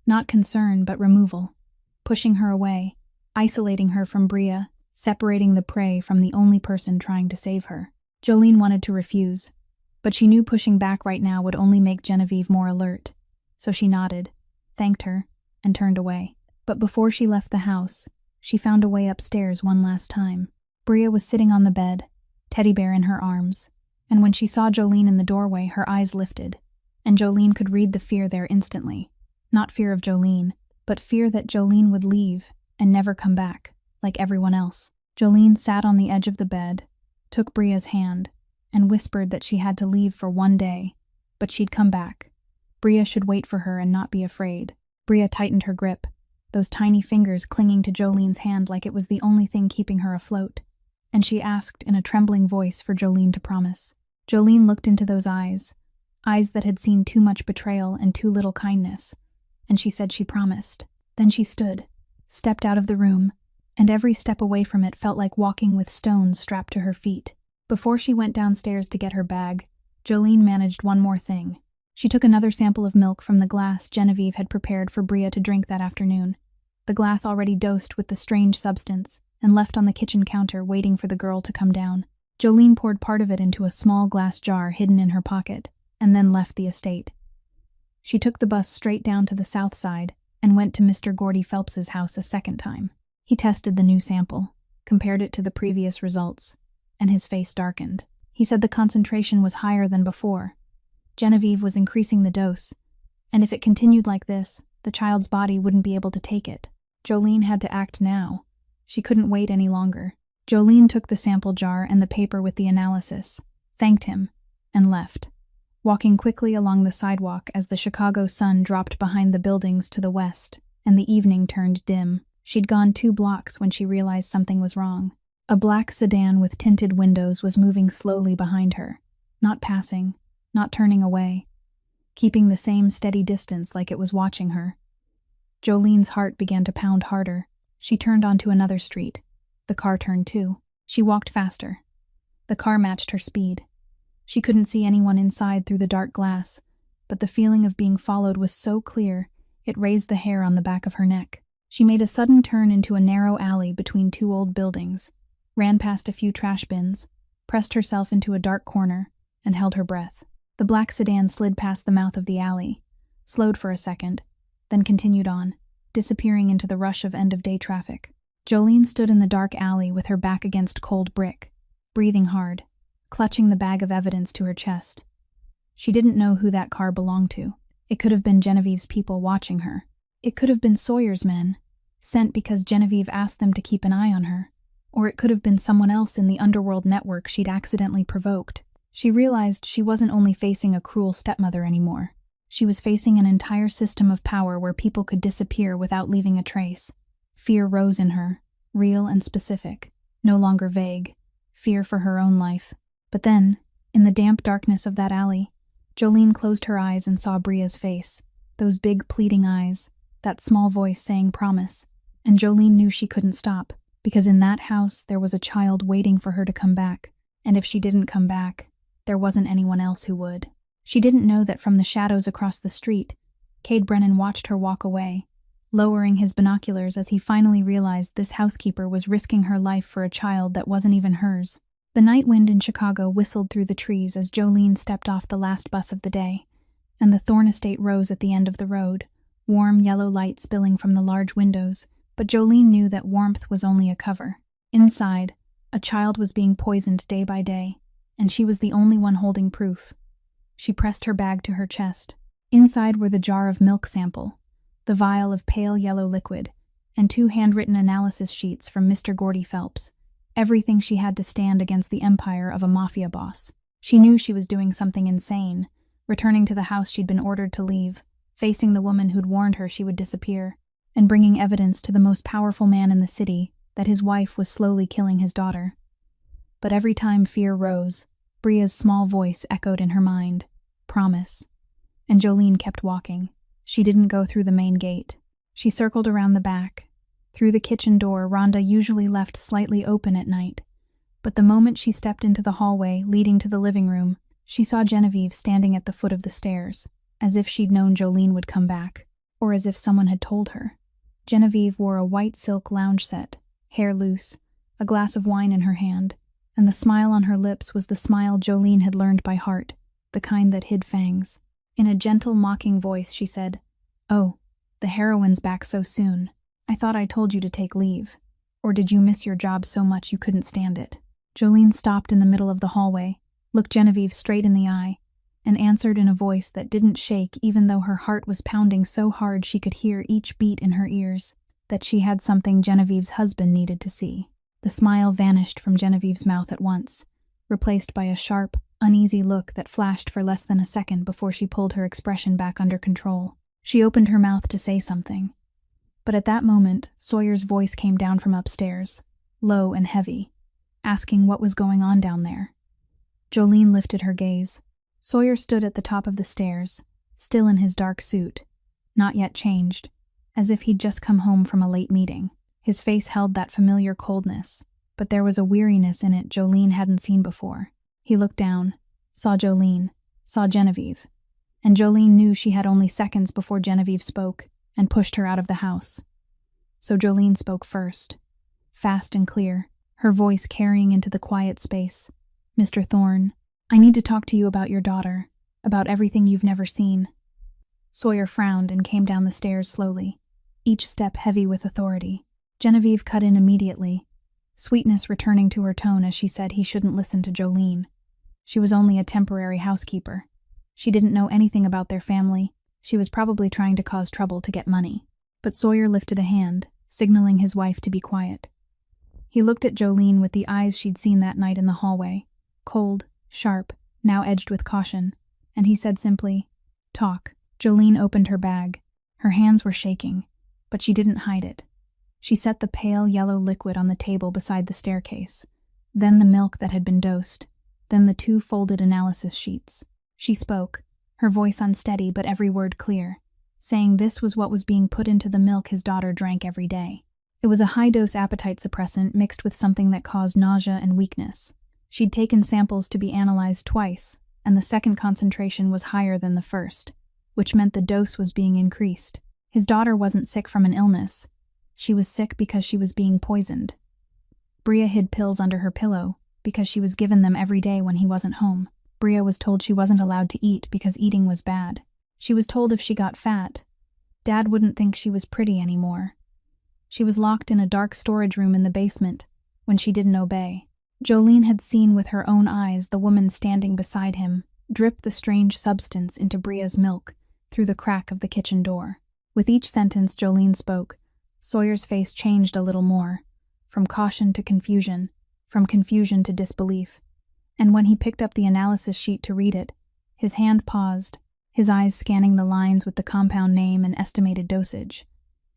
Not concern, but removal. Pushing her away, isolating her from Bria, separating the prey from the only person trying to save her. Jolene wanted to refuse, but she knew pushing back right now would only make Genevieve more alert. So she nodded, thanked her, and turned away. But before she left the house, she found a way upstairs one last time. Bria was sitting on the bed, teddy bear in her arms, and when she saw Jolene in the doorway, her eyes lifted, and Jolene could read the fear there instantly. Not fear of Jolene, but fear that Jolene would leave and never come back, like everyone else. Jolene sat on the edge of the bed, took Bria's hand, and whispered that she had to leave for one day, but she'd come back. Bria should wait for her and not be afraid. Bria tightened her grip, those tiny fingers clinging to Jolene's hand like it was the only thing keeping her afloat, and she asked in a trembling voice for Jolene to promise. Jolene looked into those eyes that had seen too much betrayal and too little kindness, and she said she promised. Then she stood, stepped out of the room, and every step away from it felt like walking with stones strapped to her feet. Before she went downstairs to get her bag, Jolene managed one more thing. She took another sample of milk from the glass Genevieve had prepared for Bria to drink that afternoon, the glass already dosed with the strange substance, and left on the kitchen counter waiting for the girl to come down. Jolene poured part of it into a small glass jar hidden in her pocket, and then left the estate. She took the bus straight down to the south side and went to Mr. Gordy Phelps's house a second time. He tested the new sample, compared it to the previous results, and his face darkened. He said the concentration was higher than before. Genevieve was increasing the dose, and if it continued like this, the child's body wouldn't be able to take it. Jolene had to act now. She couldn't wait any longer. Jolene took the sample jar and the paper with the analysis, thanked him, and left, walking quickly along the sidewalk as the Chicago sun dropped behind the buildings to the west and the evening turned dim. She'd gone 2 blocks when she realized something was wrong. A black sedan with tinted windows was moving slowly behind her, not passing, not turning away, keeping the same steady distance like it was watching her. Jolene's heart began to pound harder. She turned onto another street. The car turned too. She walked faster. The car matched her speed. She couldn't see anyone inside through the dark glass, but the feeling of being followed was so clear, it raised the hair on the back of her neck. She made a sudden turn into a narrow alley between 2 old buildings, ran past a few trash bins, pressed herself into a dark corner, and held her breath. The black sedan slid past the mouth of the alley, slowed for a second, then continued on, disappearing into the rush of end-of-day traffic. Jolene stood in the dark alley with her back against cold brick, breathing hard, clutching the bag of evidence to her chest. She didn't know who that car belonged to. It could have been Genevieve's people watching her. It could have been Sawyer's men, sent because Genevieve asked them to keep an eye on her. Or it could have been someone else in the underworld network she'd accidentally provoked. She realized she wasn't only facing a cruel stepmother anymore. She was facing an entire system of power where people could disappear without leaving a trace. Fear rose in her, real and specific, no longer vague. Fear for her own life. But then, in the damp darkness of that alley, Jolene closed her eyes and saw Bria's face, those big pleading eyes, that small voice saying promise, and Jolene knew she couldn't stop, because in that house there was a child waiting for her to come back, and if she didn't come back, there wasn't anyone else who would. She didn't know that from the shadows across the street, Cade Brennan watched her walk away, lowering his binoculars as he finally realized this housekeeper was risking her life for a child that wasn't even hers. The night wind in Chicago whistled through the trees as Jolene stepped off the last bus of the day, and the Thorne estate rose at the end of the road, warm yellow light spilling from the large windows, but Jolene knew that warmth was only a cover. Inside, a child was being poisoned day by day, and she was the only one holding proof. She pressed her bag to her chest. Inside were the jar of milk sample, the vial of pale yellow liquid, and 2 handwritten analysis sheets from Mr. Gordy Phelps, everything she had to stand against the empire of a mafia boss. She knew she was doing something insane, returning to the house she'd been ordered to leave, facing the woman who'd warned her she would disappear, and bringing evidence to the most powerful man in the city that his wife was slowly killing his daughter. But every time fear rose, Bria's small voice echoed in her mind, "Promise." And Jolene kept walking. She didn't go through the main gate. She circled around the back, through the kitchen door Rhonda usually left slightly open at night. But the moment she stepped into the hallway leading to the living room, she saw Genevieve standing at the foot of the stairs, as if she'd known Jolene would come back, or as if someone had told her. Genevieve wore a white silk lounge set, hair loose, a glass of wine in her hand, and the smile on her lips was the smile Jolene had learned by heart, the kind that hid fangs. In a gentle, mocking voice, she said, "Oh, the heroine's back so soon. I thought I told you to take leave. Or did you miss your job so much you couldn't stand it?" Jolene stopped in the middle of the hallway, looked Genevieve straight in the eye, and answered in a voice that didn't shake even though her heart was pounding so hard she could hear each beat in her ears, that she had something Genevieve's husband needed to see. The smile vanished from Genevieve's mouth at once, replaced by a sharp, uneasy look that flashed for less than a second before she pulled her expression back under control. She opened her mouth to say something. But at that moment, Sawyer's voice came down from upstairs, low and heavy, asking what was going on down there. Jolene lifted her gaze. Sawyer stood at the top of the stairs, still in his dark suit, not yet changed, as if he'd just come home from a late meeting. His face held that familiar coldness, but there was a weariness in it Jolene hadn't seen before. He looked down, saw Jolene, saw Genevieve, and Jolene knew she had only seconds before Genevieve spoke and pushed her out of the house. So Jolene spoke first, fast and clear, her voice carrying into the quiet space. "Mr. Thorne, I need to talk to you about your daughter, about everything you've never seen." Sawyer frowned and came down the stairs slowly, each step heavy with authority. Genevieve cut in immediately, sweetness returning to her tone as she said he shouldn't listen to Jolene. She was only a temporary housekeeper. She didn't know anything about their family. She was probably trying to cause trouble to get money. But Sawyer lifted a hand, signaling his wife to be quiet. He looked at Jolene with the eyes she'd seen that night in the hallway, cold, sharp, now edged with caution, and he said simply, "Talk." Jolene opened her bag. Her hands were shaking, but she didn't hide it. She set the pale yellow liquid on the table beside the staircase, then the milk that had been dosed, then the 2 folded analysis sheets. She spoke, her voice unsteady but every word clear, saying this was what was being put into the milk his daughter drank every day. It was a high-dose appetite suppressant mixed with something that caused nausea and weakness. She'd taken samples to be analyzed twice, and the second concentration was higher than the first, which meant the dose was being increased. His daughter wasn't sick from an illness. She was sick because she was being poisoned. Bria hid pills under her pillow because she was given them every day when he wasn't home. Bria was told she wasn't allowed to eat because eating was bad. She was told if she got fat, Dad wouldn't think she was pretty anymore. She was locked in a dark storage room in the basement when she didn't obey. Jolene had seen with her own eyes the woman standing beside him drip the strange substance into Bria's milk through the crack of the kitchen door. With each sentence Jolene spoke, Sawyer's face changed a little more, from caution to confusion, from confusion to disbelief. And when he picked up the analysis sheet to read it, his hand paused, his eyes scanning the lines with the compound name and estimated dosage.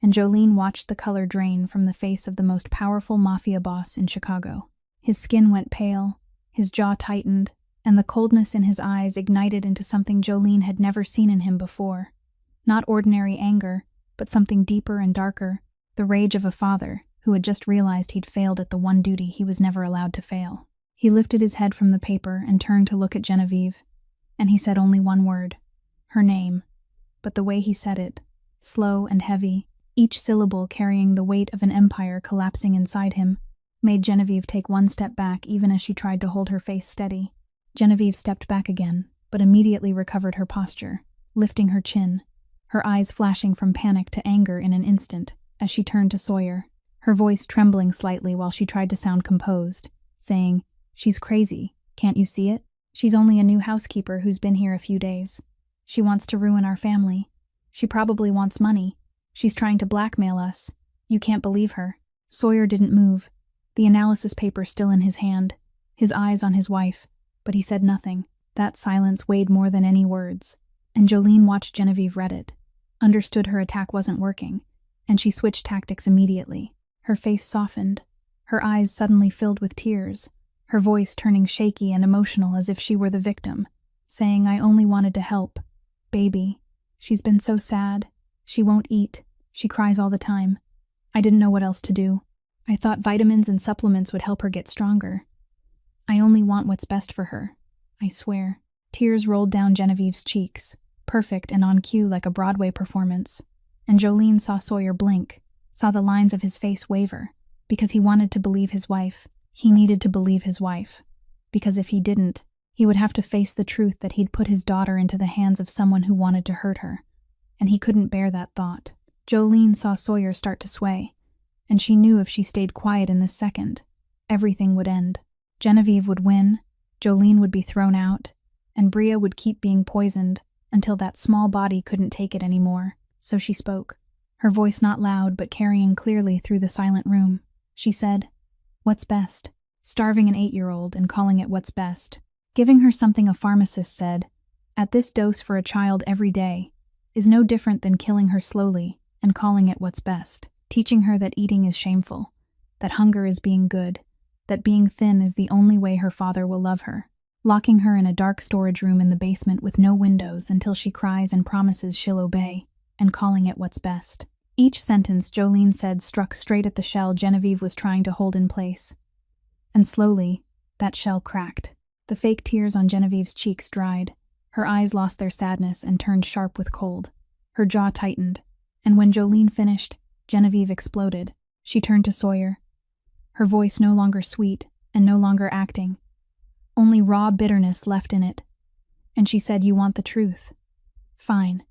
And Jolene watched the color drain from the face of the most powerful mafia boss in Chicago. His skin went pale, his jaw tightened, and the coldness in his eyes ignited into something Jolene had never seen in him before. Not ordinary anger, but something deeper and darker, the rage of a father who had just realized he'd failed at the one duty he was never allowed to fail. He lifted his head from the paper and turned to look at Genevieve, and he said only one word, her name, but the way he said it, slow and heavy, each syllable carrying the weight of an empire collapsing inside him, made Genevieve take one step back even as she tried to hold her face steady. Genevieve stepped back again, but immediately recovered her posture, lifting her chin, her eyes flashing from panic to anger in an instant as she turned to Sawyer, her voice trembling slightly while she tried to sound composed, saying, "She's crazy, can't you see it? She's only a new housekeeper who's been here a few days. She wants to ruin our family. She probably wants money. She's trying to blackmail us. You can't believe her." Sawyer didn't move, the analysis paper still in his hand, his eyes on his wife, but he said nothing. That silence weighed more than any words, and Jolene watched Genevieve read it, understood her attack wasn't working, and she switched tactics immediately. Her face softened, her eyes suddenly filled with tears, her voice turning shaky and emotional as if she were the victim, saying, "I only wanted to help. Baby. She's been so sad. She won't eat. She cries all the time. I didn't know what else to do. I thought vitamins and supplements would help her get stronger. I only want what's best for her. I swear." Tears rolled down Genevieve's cheeks, perfect and on cue like a Broadway performance, and Jolene saw Sawyer blink, saw the lines of his face waver, because he wanted to believe his wife. He needed to believe his wife, because if he didn't, he would have to face the truth that he'd put his daughter into the hands of someone who wanted to hurt her, and he couldn't bear that thought. Jolene saw Sawyer start to sway, and she knew if she stayed quiet in this second, everything would end. Genevieve would win, Jolene would be thrown out, and Bria would keep being poisoned until that small body couldn't take it anymore. So she spoke, her voice not loud but carrying clearly through the silent room. She said, "What's best?" Starving an 8-year-old and calling it what's best. Giving her something a pharmacist said, at this dose for a child every day, is no different than killing her slowly and calling it what's best. Teaching her that eating is shameful, that hunger is being good, that being thin is the only way her father will love her. Locking her in a dark storage room in the basement with no windows until she cries and promises she'll obey, and calling it what's best. Each sentence Jolene said struck straight at the shell Genevieve was trying to hold in place. And slowly, that shell cracked. The fake tears on Genevieve's cheeks dried. Her eyes lost their sadness and turned sharp with cold. Her jaw tightened, and when Jolene finished, Genevieve exploded. She turned to Sawyer, her voice no longer sweet and no longer acting, only raw bitterness left in it. And she said, "You want the truth? Fine.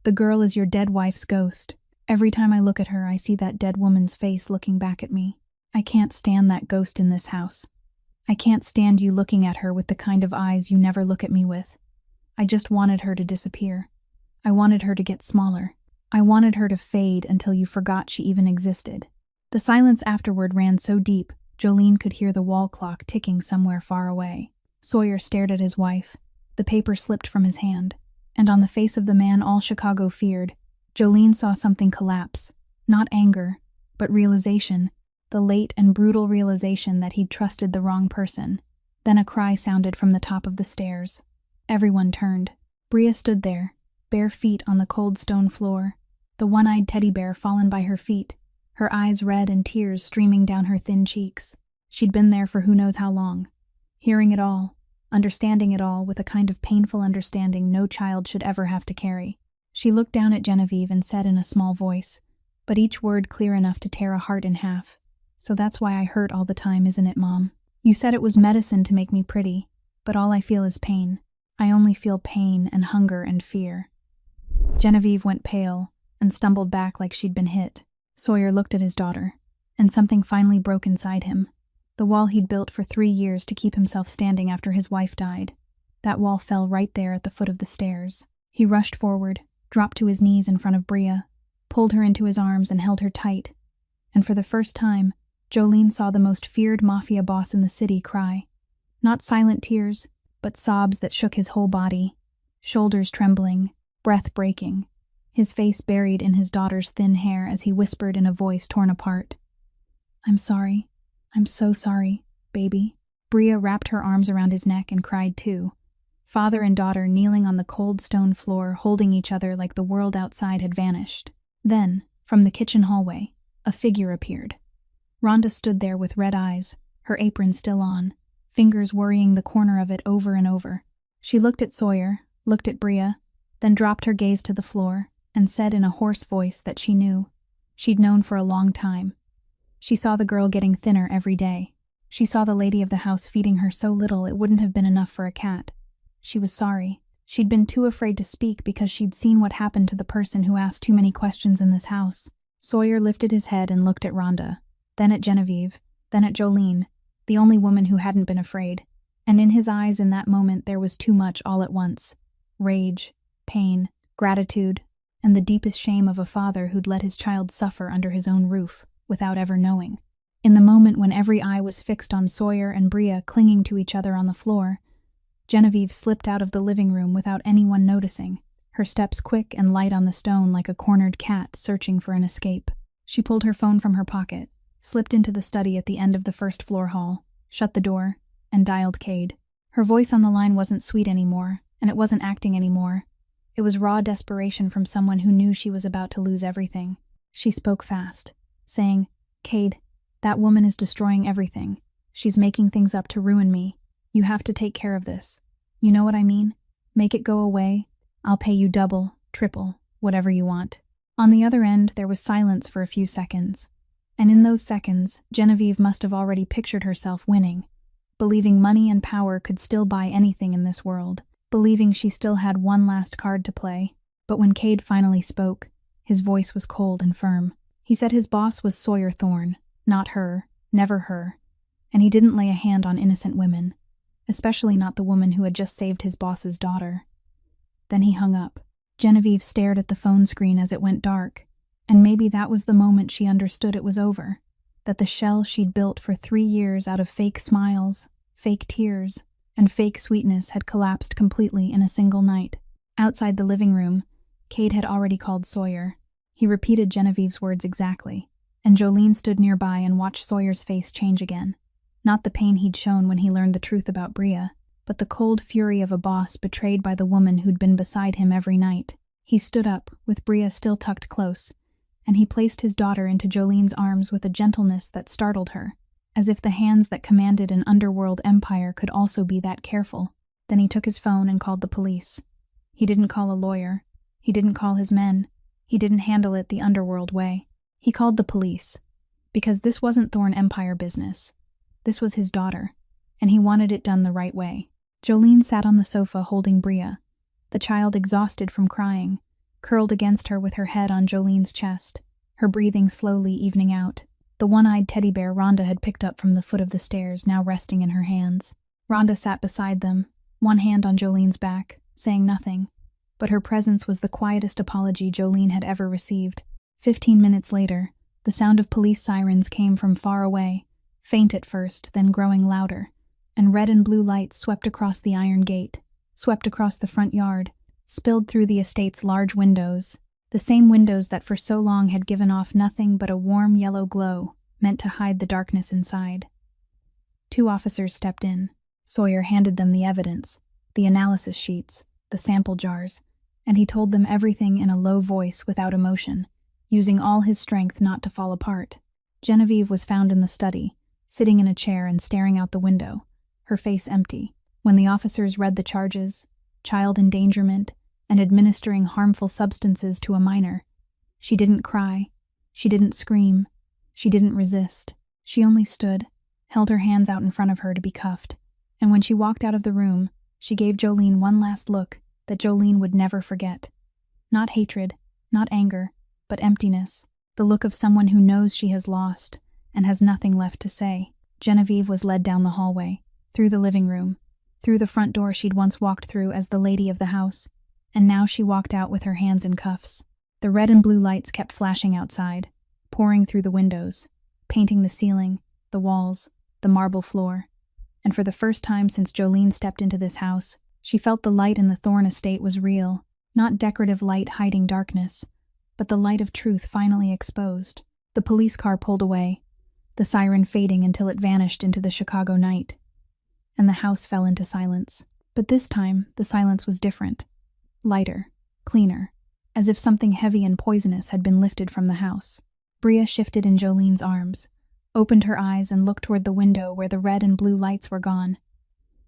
The girl is your dead wife's ghost. Every time I look at her, I see that dead woman's face looking back at me. I can't stand that ghost in this house. I can't stand you looking at her with the kind of eyes you never look at me with. I just wanted her to disappear. I wanted her to get smaller. I wanted her to fade until you forgot she even existed." The silence afterward ran so deep, Jolene could hear the wall clock ticking somewhere far away. Sawyer stared at his wife. The paper slipped from his hand, and on the face of the man all Chicago feared, Jolene saw something collapse. Not anger, but realization, the late and brutal realization that he'd trusted the wrong person. Then a cry sounded from the top of the stairs. Everyone turned. Bria stood there, bare feet on the cold stone floor, the one-eyed teddy bear fallen by her feet, her eyes red and tears streaming down her thin cheeks. She'd been there for who knows how long, hearing it all, understanding it all with a kind of painful understanding no child should ever have to carry. She looked down at Genevieve and said in a small voice, but each word clear enough to tear a heart in half, "So that's why I hurt all the time, isn't it, Mom? You said it was medicine to make me pretty, but all I feel is pain. I only feel pain and hunger and fear." Genevieve went pale and stumbled back like she'd been hit. Sawyer looked at his daughter, and something finally broke inside him. The wall he'd built for 3 years to keep himself standing after his wife died. That wall fell right there at the foot of the stairs. He rushed forward, dropped to his knees in front of Bria, pulled her into his arms and held her tight. And for the first time, Jolene saw the most feared Mafia boss in the city cry. Not silent tears, but sobs that shook his whole body, shoulders trembling, breath breaking, his face buried in his daughter's thin hair as he whispered in a voice torn apart, "I'm sorry. I'm so sorry, baby." Bria wrapped her arms around his neck and cried too. Father and daughter kneeling on the cold stone floor, holding each other like the world outside had vanished. Then, from the kitchen hallway, a figure appeared. Rhonda stood there with red eyes, her apron still on, fingers worrying the corner of it over and over. She looked at Sawyer, looked at Bria, then dropped her gaze to the floor, and said in a hoarse voice that she knew, she'd known for a long time. She saw the girl getting thinner every day. She saw the lady of the house feeding her so little it wouldn't have been enough for a cat. She was sorry. She'd been too afraid to speak because she'd seen what happened to the person who asked too many questions in this house. Sawyer lifted his head and looked at Rhonda, then at Genevieve, then at Jolene, the only woman who hadn't been afraid. And in his eyes in that moment there was too much all at once. Rage, pain, gratitude, and the deepest shame of a father who'd let his child suffer under his own roof, without ever knowing. In the moment when every eye was fixed on Sawyer and Bria clinging to each other on the floor, Genevieve slipped out of the living room without anyone noticing, her steps quick and light on the stone like a cornered cat searching for an escape. She pulled her phone from her pocket, slipped into the study at the end of the first floor hall, shut the door, and dialed Cade. Her voice on the line wasn't sweet anymore, and it wasn't acting anymore. It was raw desperation from someone who knew she was about to lose everything. She spoke fast, saying, "Cade, that woman is destroying everything. She's making things up to ruin me. You have to take care of this. You know what I mean? Make it go away. I'll pay you double, triple, whatever you want." On the other end, there was silence for a few seconds. And in those seconds, Genevieve must have already pictured herself winning, believing money and power could still buy anything in this world, believing she still had one last card to play. But when Cade finally spoke, his voice was cold and firm. He said his boss was Sawyer Thorne, not her, never her, and he didn't lay a hand on innocent women, especially not the woman who had just saved his boss's daughter. Then he hung up. Genevieve stared at the phone screen as it went dark, and maybe that was the moment she understood it was over, that the shell she'd built for 3 years out of fake smiles, fake tears, and fake sweetness had collapsed completely in a single night. Outside the living room, Cade had already called Sawyer. He repeated Genevieve's words exactly, and Jolene stood nearby and watched Sawyer's face change again. Not the pain he'd shown when he learned the truth about Bria, but the cold fury of a boss betrayed by the woman who'd been beside him every night. He stood up, with Bria still tucked close, and he placed his daughter into Jolene's arms with a gentleness that startled her, as if the hands that commanded an underworld empire could also be that careful. Then he took his phone and called the police. He didn't call a lawyer. He didn't call his men. He didn't handle it the underworld way. He called the police, because this wasn't Thorne Empire business. This was his daughter, and he wanted it done the right way. Jolene sat on the sofa holding Bria, the child exhausted from crying, curled against her with her head on Jolene's chest, her breathing slowly evening out. The one-eyed teddy bear Rhonda had picked up from the foot of the stairs now resting in her hands. Rhonda sat beside them, one hand on Jolene's back, saying nothing, but her presence was the quietest apology Jolene had ever received. 15 minutes later, the sound of police sirens came from far away, faint at first, then growing louder, and red and blue lights swept across the iron gate, swept across the front yard, spilled through the estate's large windows, the same windows that for so long had given off nothing but a warm yellow glow, meant to hide the darkness inside. 2 officers stepped in. Sawyer handed them the evidence, the analysis sheets, the sample jars, and he told them everything in a low voice without emotion, using all his strength not to fall apart. Genevieve was found in the study, sitting in a chair and staring out the window, her face empty. When the officers read the charges, child endangerment, and administering harmful substances to a minor, she didn't cry, she didn't scream, she didn't resist. She only stood, held her hands out in front of her to be cuffed, and when she walked out of the room, she gave Jolene one last look that Jolene would never forget. Not hatred, not anger, but emptiness, the look of someone who knows she has lost and has nothing left to say. Genevieve was led down the hallway, through the living room, through the front door she'd once walked through as the lady of the house, and now she walked out with her hands in cuffs. The red and blue lights kept flashing outside, pouring through the windows, painting the ceiling, the walls, the marble floor. And for the first time since Jolene stepped into this house, she felt the light in the Thorne estate was real, not decorative light hiding darkness, but the light of truth finally exposed. The police car pulled away, the siren fading until it vanished into the Chicago night, and the house fell into silence. But this time, the silence was different. Lighter, cleaner, as if something heavy and poisonous had been lifted from the house. Bria shifted in Jolene's arms, opened her eyes and looked toward the window where the red and blue lights were gone,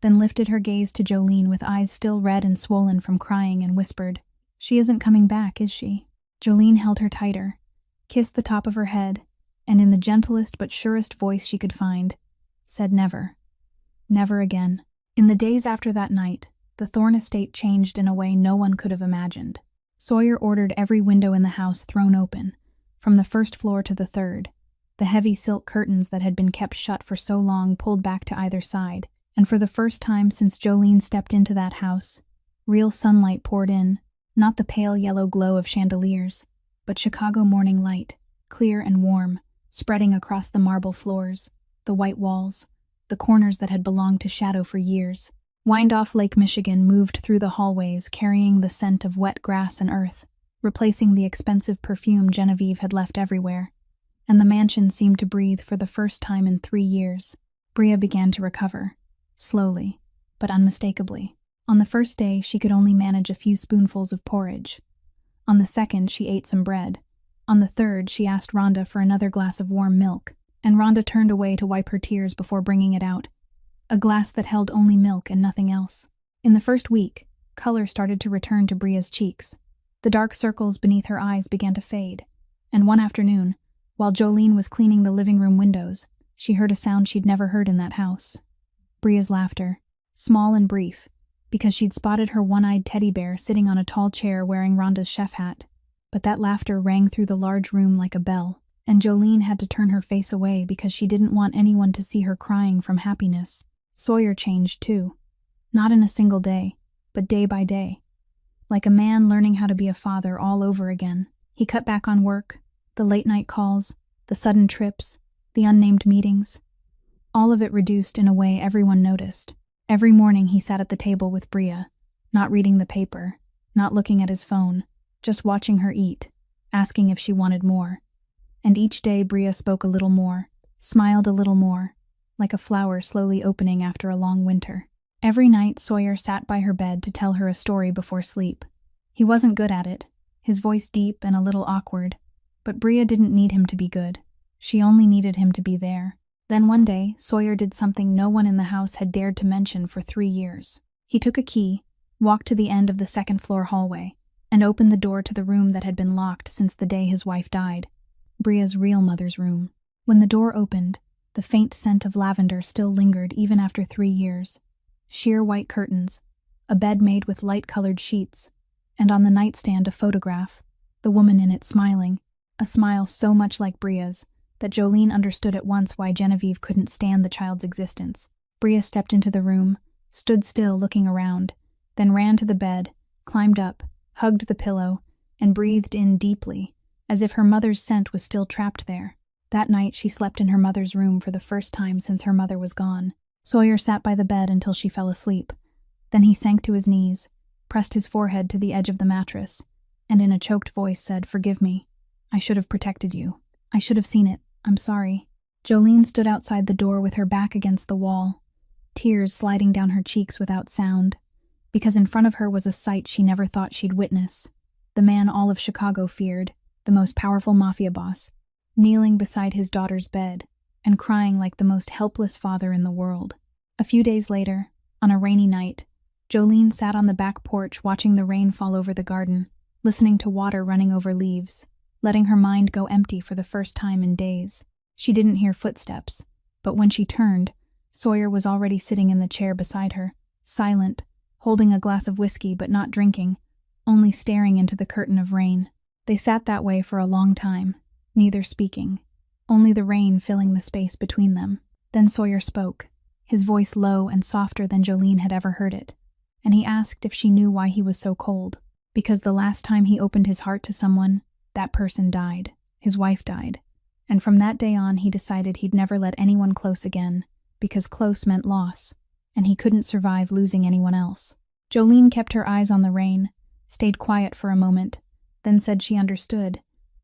then lifted her gaze to Jolene with eyes still red and swollen from crying and whispered, "She isn't coming back, is she?" Jolene held her tighter, kissed the top of her head, and in the gentlest but surest voice she could find, said never. Never again. In the days after that night, the Thorne estate changed in a way no one could have imagined. Sawyer ordered every window in the house thrown open, from the first floor to the third, the heavy silk curtains that had been kept shut for so long pulled back to either side, and for the first time since Jolene stepped into that house, real sunlight poured in, not the pale yellow glow of chandeliers, but Chicago morning light, clear and warm, spreading across the marble floors, the white walls, the corners that had belonged to shadow for years. Wind-off Lake Michigan moved through the hallways carrying the scent of wet grass and earth, replacing the expensive perfume Genevieve had left everywhere, and the mansion seemed to breathe for the first time in 3 years. Bria began to recover, slowly, but unmistakably. On the first day, she could only manage a few spoonfuls of porridge. On the second, she ate some bread. On the third, she asked Rhonda for another glass of warm milk, and Rhonda turned away to wipe her tears before bringing it out. A glass that held only milk and nothing else. In the first week, color started to return to Bria's cheeks. The dark circles beneath her eyes began to fade, and one afternoon, while Jolene was cleaning the living room windows, she heard a sound she'd never heard in that house. Bria's laughter, small and brief, because she'd spotted her one-eyed teddy bear sitting on a tall chair wearing Rhonda's chef hat. But that laughter rang through the large room like a bell, and Jolene had to turn her face away because she didn't want anyone to see her crying from happiness. Sawyer changed too. Not in a single day, but day by day. Like a man learning how to be a father all over again. He cut back on work, the late-night calls, the sudden trips, the unnamed meetings. All of it reduced in a way everyone noticed. Every morning he sat at the table with Bria, not reading the paper, not looking at his phone, just watching her eat, asking if she wanted more. And each day Bria spoke a little more, smiled a little more, like a flower slowly opening after a long winter. Every night Sawyer sat by her bed to tell her a story before sleep. He wasn't good at it, his voice deep and a little awkward, but Bria didn't need him to be good. She only needed him to be there. Then one day, Sawyer did something no one in the house had dared to mention for 3 years. He took a key, walked to the end of the second-floor hallway, and opened the door to the room that had been locked since the day his wife died, Bria's real mother's room. When the door opened, the faint scent of lavender still lingered even after 3 years. Sheer white curtains, a bed made with light-colored sheets, and on the nightstand a photograph, the woman in it smiling, a smile so much like Bria's that Jolene understood at once why Genevieve couldn't stand the child's existence. Bria stepped into the room, stood still looking around, then ran to the bed, climbed up, hugged the pillow, and breathed in deeply, as if her mother's scent was still trapped there. That night she slept in her mother's room for the first time since her mother was gone. Sawyer sat by the bed until she fell asleep. Then he sank to his knees, pressed his forehead to the edge of the mattress, and in a choked voice said, "Forgive me. I should have protected you. I should have seen it. I'm sorry." Jolene stood outside the door with her back against the wall, tears sliding down her cheeks without sound, because in front of her was a sight she never thought she'd witness. The man all of Chicago feared, the most powerful mafia boss, kneeling beside his daughter's bed and crying like the most helpless father in the world. A few days later, on a rainy night, Jolene sat on the back porch watching the rain fall over the garden, listening to water running over leaves, letting her mind go empty for the first time in days. She didn't hear footsteps, but when she turned, Sawyer was already sitting in the chair beside her, silent, holding a glass of whiskey but not drinking, only staring into the curtain of rain. They sat that way for a long time, neither speaking, only the rain filling the space between them. Then Sawyer spoke, his voice low and softer than Jolene had ever heard it, and he asked if she knew why he was so cold. Because the last time he opened his heart to someone, that person died. His wife died. And from that day on he decided he'd never let anyone close again, because close meant loss, and he couldn't survive losing anyone else. Jolene kept her eyes on the rain, stayed quiet for a moment, then said she understood,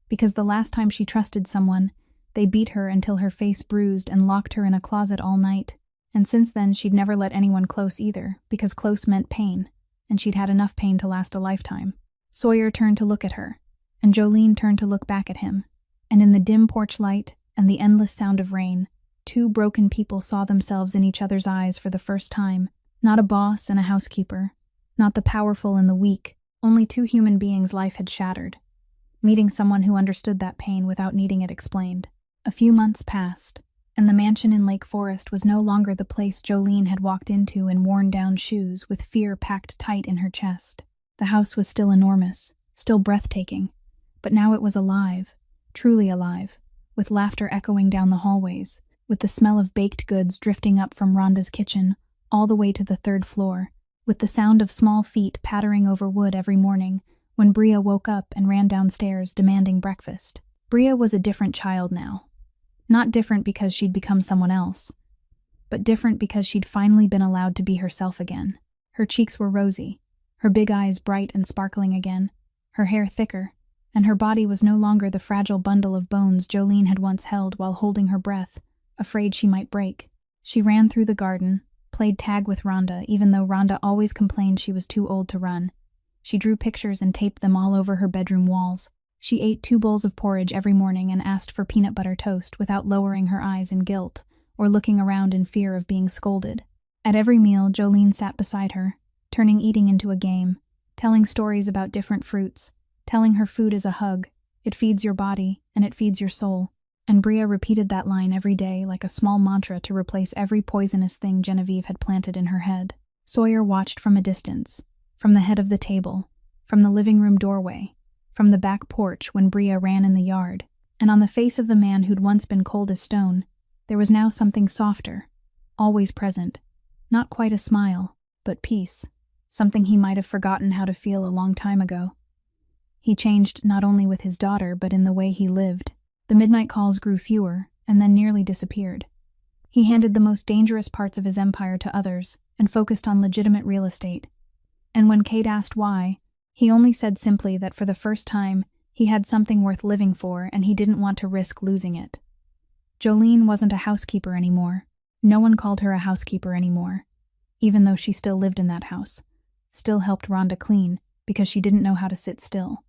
because the last time she trusted someone, they beat her until her face bruised and locked her in a closet all night. And since then she'd never let anyone close either, because close meant pain, and she'd had enough pain to last a lifetime. Sawyer turned to look at her, and Jolene turned to look back at him, and in the dim porch light and the endless sound of rain, 2 broken people saw themselves in each other's eyes for the first time. Not a boss and a housekeeper, not the powerful and the weak, only 2 human beings life had shattered. meeting someone who understood that pain without needing it explained. A few months passed, and the mansion in Lake Forest was no longer the place Jolene had walked into in worn-down shoes with fear packed tight in her chest. The house was still enormous, still breathtaking, but now it was alive, truly alive, with laughter echoing down the hallways, with the smell of baked goods drifting up from Rhonda's kitchen all the way to the third floor, with the sound of small feet pattering over wood every morning when Bria woke up and ran downstairs demanding breakfast. Bria was a different child now. Not different because she'd become someone else, but different because she'd finally been allowed to be herself again. Her cheeks were rosy, her big eyes bright and sparkling again, her hair thicker, and her body was no longer the fragile bundle of bones Jolene had once held while holding her breath, afraid she might break. She ran through the garden, played tag with Rhonda, even though Rhonda always complained she was too old to run. She drew pictures and taped them all over her bedroom walls. She ate 2 bowls of porridge every morning and asked for peanut butter toast without lowering her eyes in guilt or looking around in fear of being scolded. At every meal, Jolene sat beside her, turning eating into a game, telling stories about different fruits, telling her food is a hug, it feeds your body and it feeds your soul. And Bria repeated that line every day like a small mantra to replace every poisonous thing Genevieve had planted in her head. Sawyer watched from a distance, from the head of the table, from the living room doorway, from the back porch when Bria ran in the yard, and on the face of the man who'd once been cold as stone, there was now something softer, always present, not quite a smile, but peace, something he might have forgotten how to feel a long time ago. He changed not only with his daughter, but in the way he lived. The midnight calls grew fewer, and then nearly disappeared. He handed the most dangerous parts of his empire to others, and focused on legitimate real estate. And when Kate asked why, he only said simply that for the first time, he had something worth living for and he didn't want to risk losing it. Jolene wasn't a housekeeper anymore. No one called her a housekeeper anymore, even though she still lived in that house, still helped Rhonda clean because she didn't know how to sit still.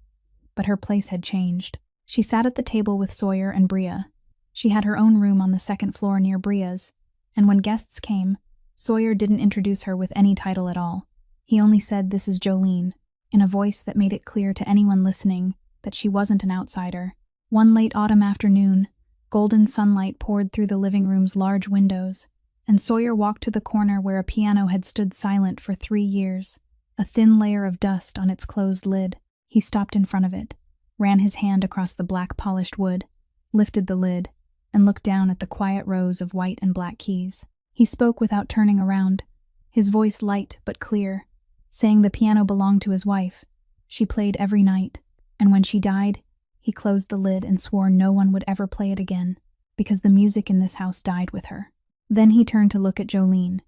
But her place had changed. She sat at the table with Sawyer and Bria. She had her own room on the second floor near Bria's, and when guests came, Sawyer didn't introduce her with any title at all. He only said, "This is Jolene," in a voice that made it clear to anyone listening that she wasn't an outsider. One late autumn afternoon, golden sunlight poured through the living room's large windows, and Sawyer walked to the corner where a piano had stood silent for 3 years, a thin layer of dust on its closed lid. He stopped in front of it, ran his hand across the black polished wood, lifted the lid, and looked down at the quiet rows of white and black keys. He spoke without turning around, his voice light but clear, saying the piano belonged to his wife. She played every night, and when she died, he closed the lid and swore no one would ever play it again, because the music in this house died with her. Then he turned to look at Jolene,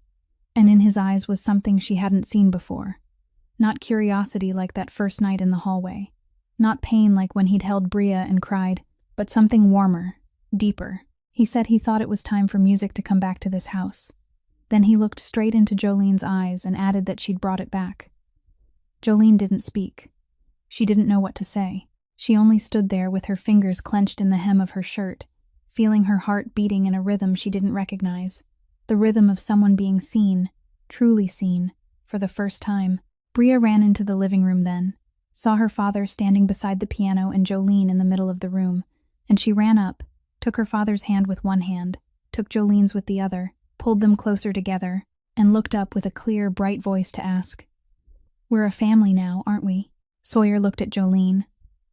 and in his eyes was something she hadn't seen before. Not curiosity like that first night in the hallway, not pain like when he'd held Bria and cried, but something warmer, deeper. He said he thought it was time for music to come back to this house. Then he looked straight into Jolene's eyes and added that she'd brought it back. Jolene didn't speak. She didn't know what to say. She only stood there with her fingers clenched in the hem of her shirt, feeling her heart beating in a rhythm she didn't recognize, the rhythm of someone being seen, truly seen, for the first time. Bria ran into the living room then, saw her father standing beside the piano and Jolene in the middle of the room, and she ran up, took her father's hand with one hand, took Jolene's with the other, pulled them closer together, and looked up with a clear, bright voice to ask, "We're a family now, aren't we?" Sawyer looked at Jolene.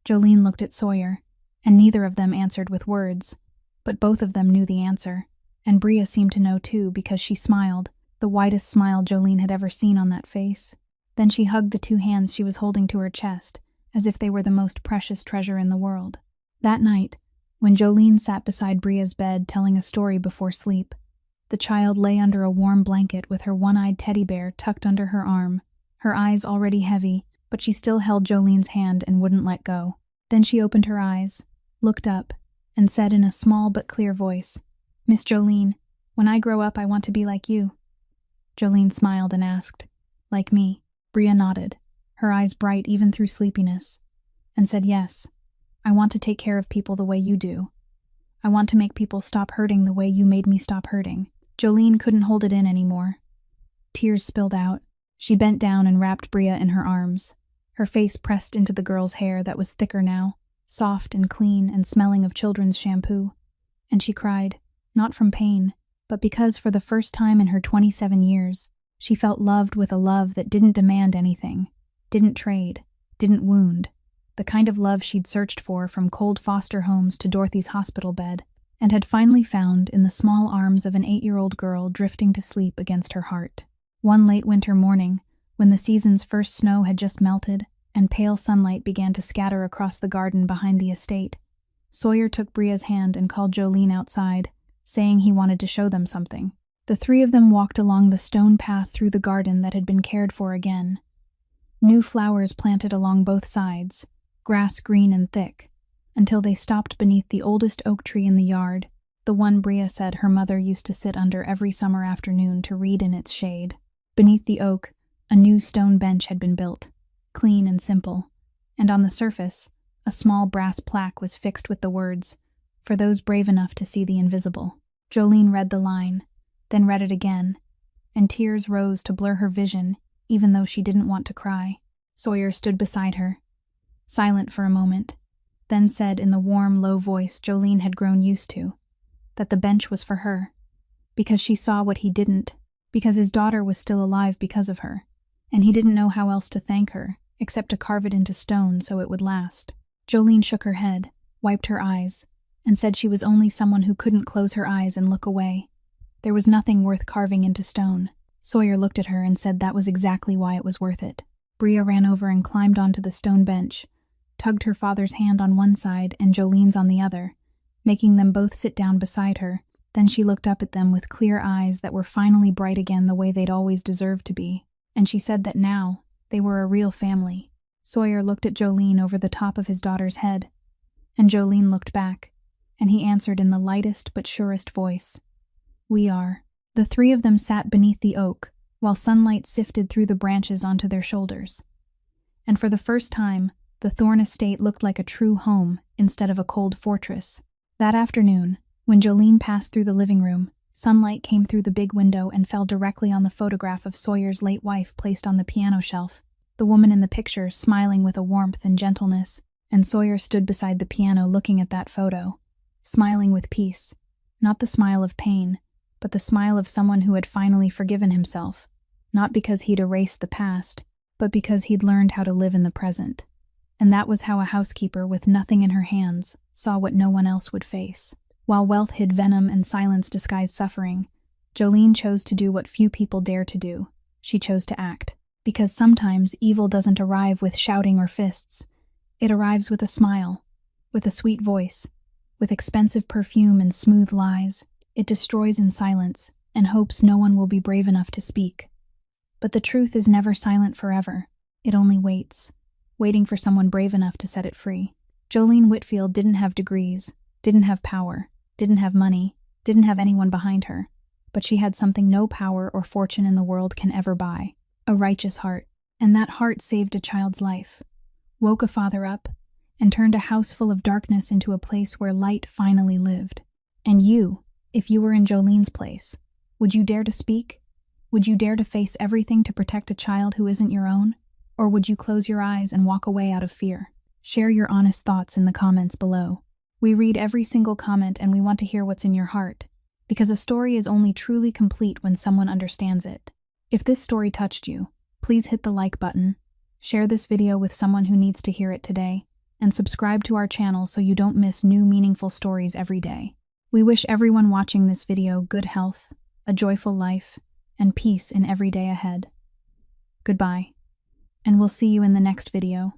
Jolene looked at Sawyer, and neither of them answered with words, but both of them knew the answer, and Bria seemed to know too because she smiled, the widest smile Jolene had ever seen on that face. Then she hugged the 2 hands she was holding to her chest, as if they were the most precious treasure in the world. That night, when Jolene sat beside Bria's bed telling a story before sleep, the child lay under a warm blanket with her one-eyed teddy bear tucked under her arm, her eyes already heavy, but she still held Jolene's hand and wouldn't let go. Then she opened her eyes, looked up, and said in a small but clear voice, "Miss Jolene, when I grow up I want to be like you." Jolene smiled and asked, "Like me?" Bria nodded, her eyes bright even through sleepiness, and said, "Yes, I want to take care of people the way you do. I want to make people stop hurting the way you made me stop hurting." Jolene couldn't hold it in anymore. Tears spilled out. She bent down and wrapped Bria in her arms, her face pressed into the girl's hair that was thicker now, soft and clean and smelling of children's shampoo. And she cried, not from pain, but because for the first time in her 27 years, she felt loved with a love that didn't demand anything, didn't trade, didn't wound, the kind of love she'd searched for from cold foster homes to Dorothy's hospital bed, and had finally found in the small arms of an 8-year-old girl drifting to sleep against her heart. One late winter morning, when the season's first snow had just melted and pale sunlight began to scatter across the garden behind the estate, Sawyer took Bria's hand and called Jolene outside, saying he wanted to show them something. The three of them walked along the stone path through the garden that had been cared for again. New flowers planted along both sides, grass green and thick, until they stopped beneath the oldest oak tree in the yard, the one Bria said her mother used to sit under every summer afternoon to read in its shade. Beneath the oak, a new stone bench had been built, clean and simple, and on the surface, a small brass plaque was fixed with the words, "For those brave enough to see the invisible." Jolene read the line, then read it again, and tears rose to blur her vision, even though she didn't want to cry. Sawyer stood beside her, silent for a moment, then said in the warm, low voice Jolene had grown used to, that the bench was for her, because she saw what he didn't, because his daughter was still alive because of her, and he didn't know how else to thank her, except to carve it into stone so it would last. Jolene shook her head, wiped her eyes, and said she was only someone who couldn't close her eyes and look away. There was nothing worth carving into stone. Sawyer looked at her and said that was exactly why it was worth it. Bria ran over and climbed onto the stone bench, tugged her father's hand on one side and Jolene's on the other, making them both sit down beside her. Then she looked up at them with clear eyes that were finally bright again the way they'd always deserved to be, and she said that now they were a real family. Sawyer looked at Jolene over the top of his daughter's head, and Jolene looked back, and he answered in the lightest but surest voice, "We are." The three of them sat beneath the oak, while sunlight sifted through the branches onto their shoulders. And for the first time, the Thorne estate looked like a true home instead of a cold fortress. That afternoon, when Jolene passed through the living room, sunlight came through the big window and fell directly on the photograph of Sawyer's late wife placed on the piano shelf, the woman in the picture smiling with a warmth and gentleness, and Sawyer stood beside the piano looking at that photo, smiling with peace, not the smile of pain, but the smile of someone who had finally forgiven himself, not because he'd erased the past, but because he'd learned how to live in the present. And that was how a housekeeper with nothing in her hands saw what no one else would face. While wealth hid venom and silence disguised suffering, Jolene chose to do what few people dare to do. She chose to act. Because sometimes evil doesn't arrive with shouting or fists. It arrives with a smile, with a sweet voice, with expensive perfume and smooth lies. It destroys in silence and hopes no one will be brave enough to speak. But the truth is never silent forever. It only waits, waiting for someone brave enough to set it free. Jolene Whitfield didn't have degrees, didn't have power, didn't have money, didn't have anyone behind her, but she had something no power or fortune in the world can ever buy, a righteous heart. And that heart saved a child's life, woke a father up, and turned a house full of darkness into a place where light finally lived. And you, if you were in Jolene's place, would you dare to speak? Would you dare to face everything to protect a child who isn't your own? Or would you close your eyes and walk away out of fear? Share your honest thoughts in the comments below. We read every single comment and we want to hear what's in your heart, because a story is only truly complete when someone understands it. If this story touched you, please hit the like button, share this video with someone who needs to hear it today, and subscribe to our channel so you don't miss new meaningful stories every day. We wish everyone watching this video good health, a joyful life, and peace in every day ahead. Goodbye, and we'll see you in the next video.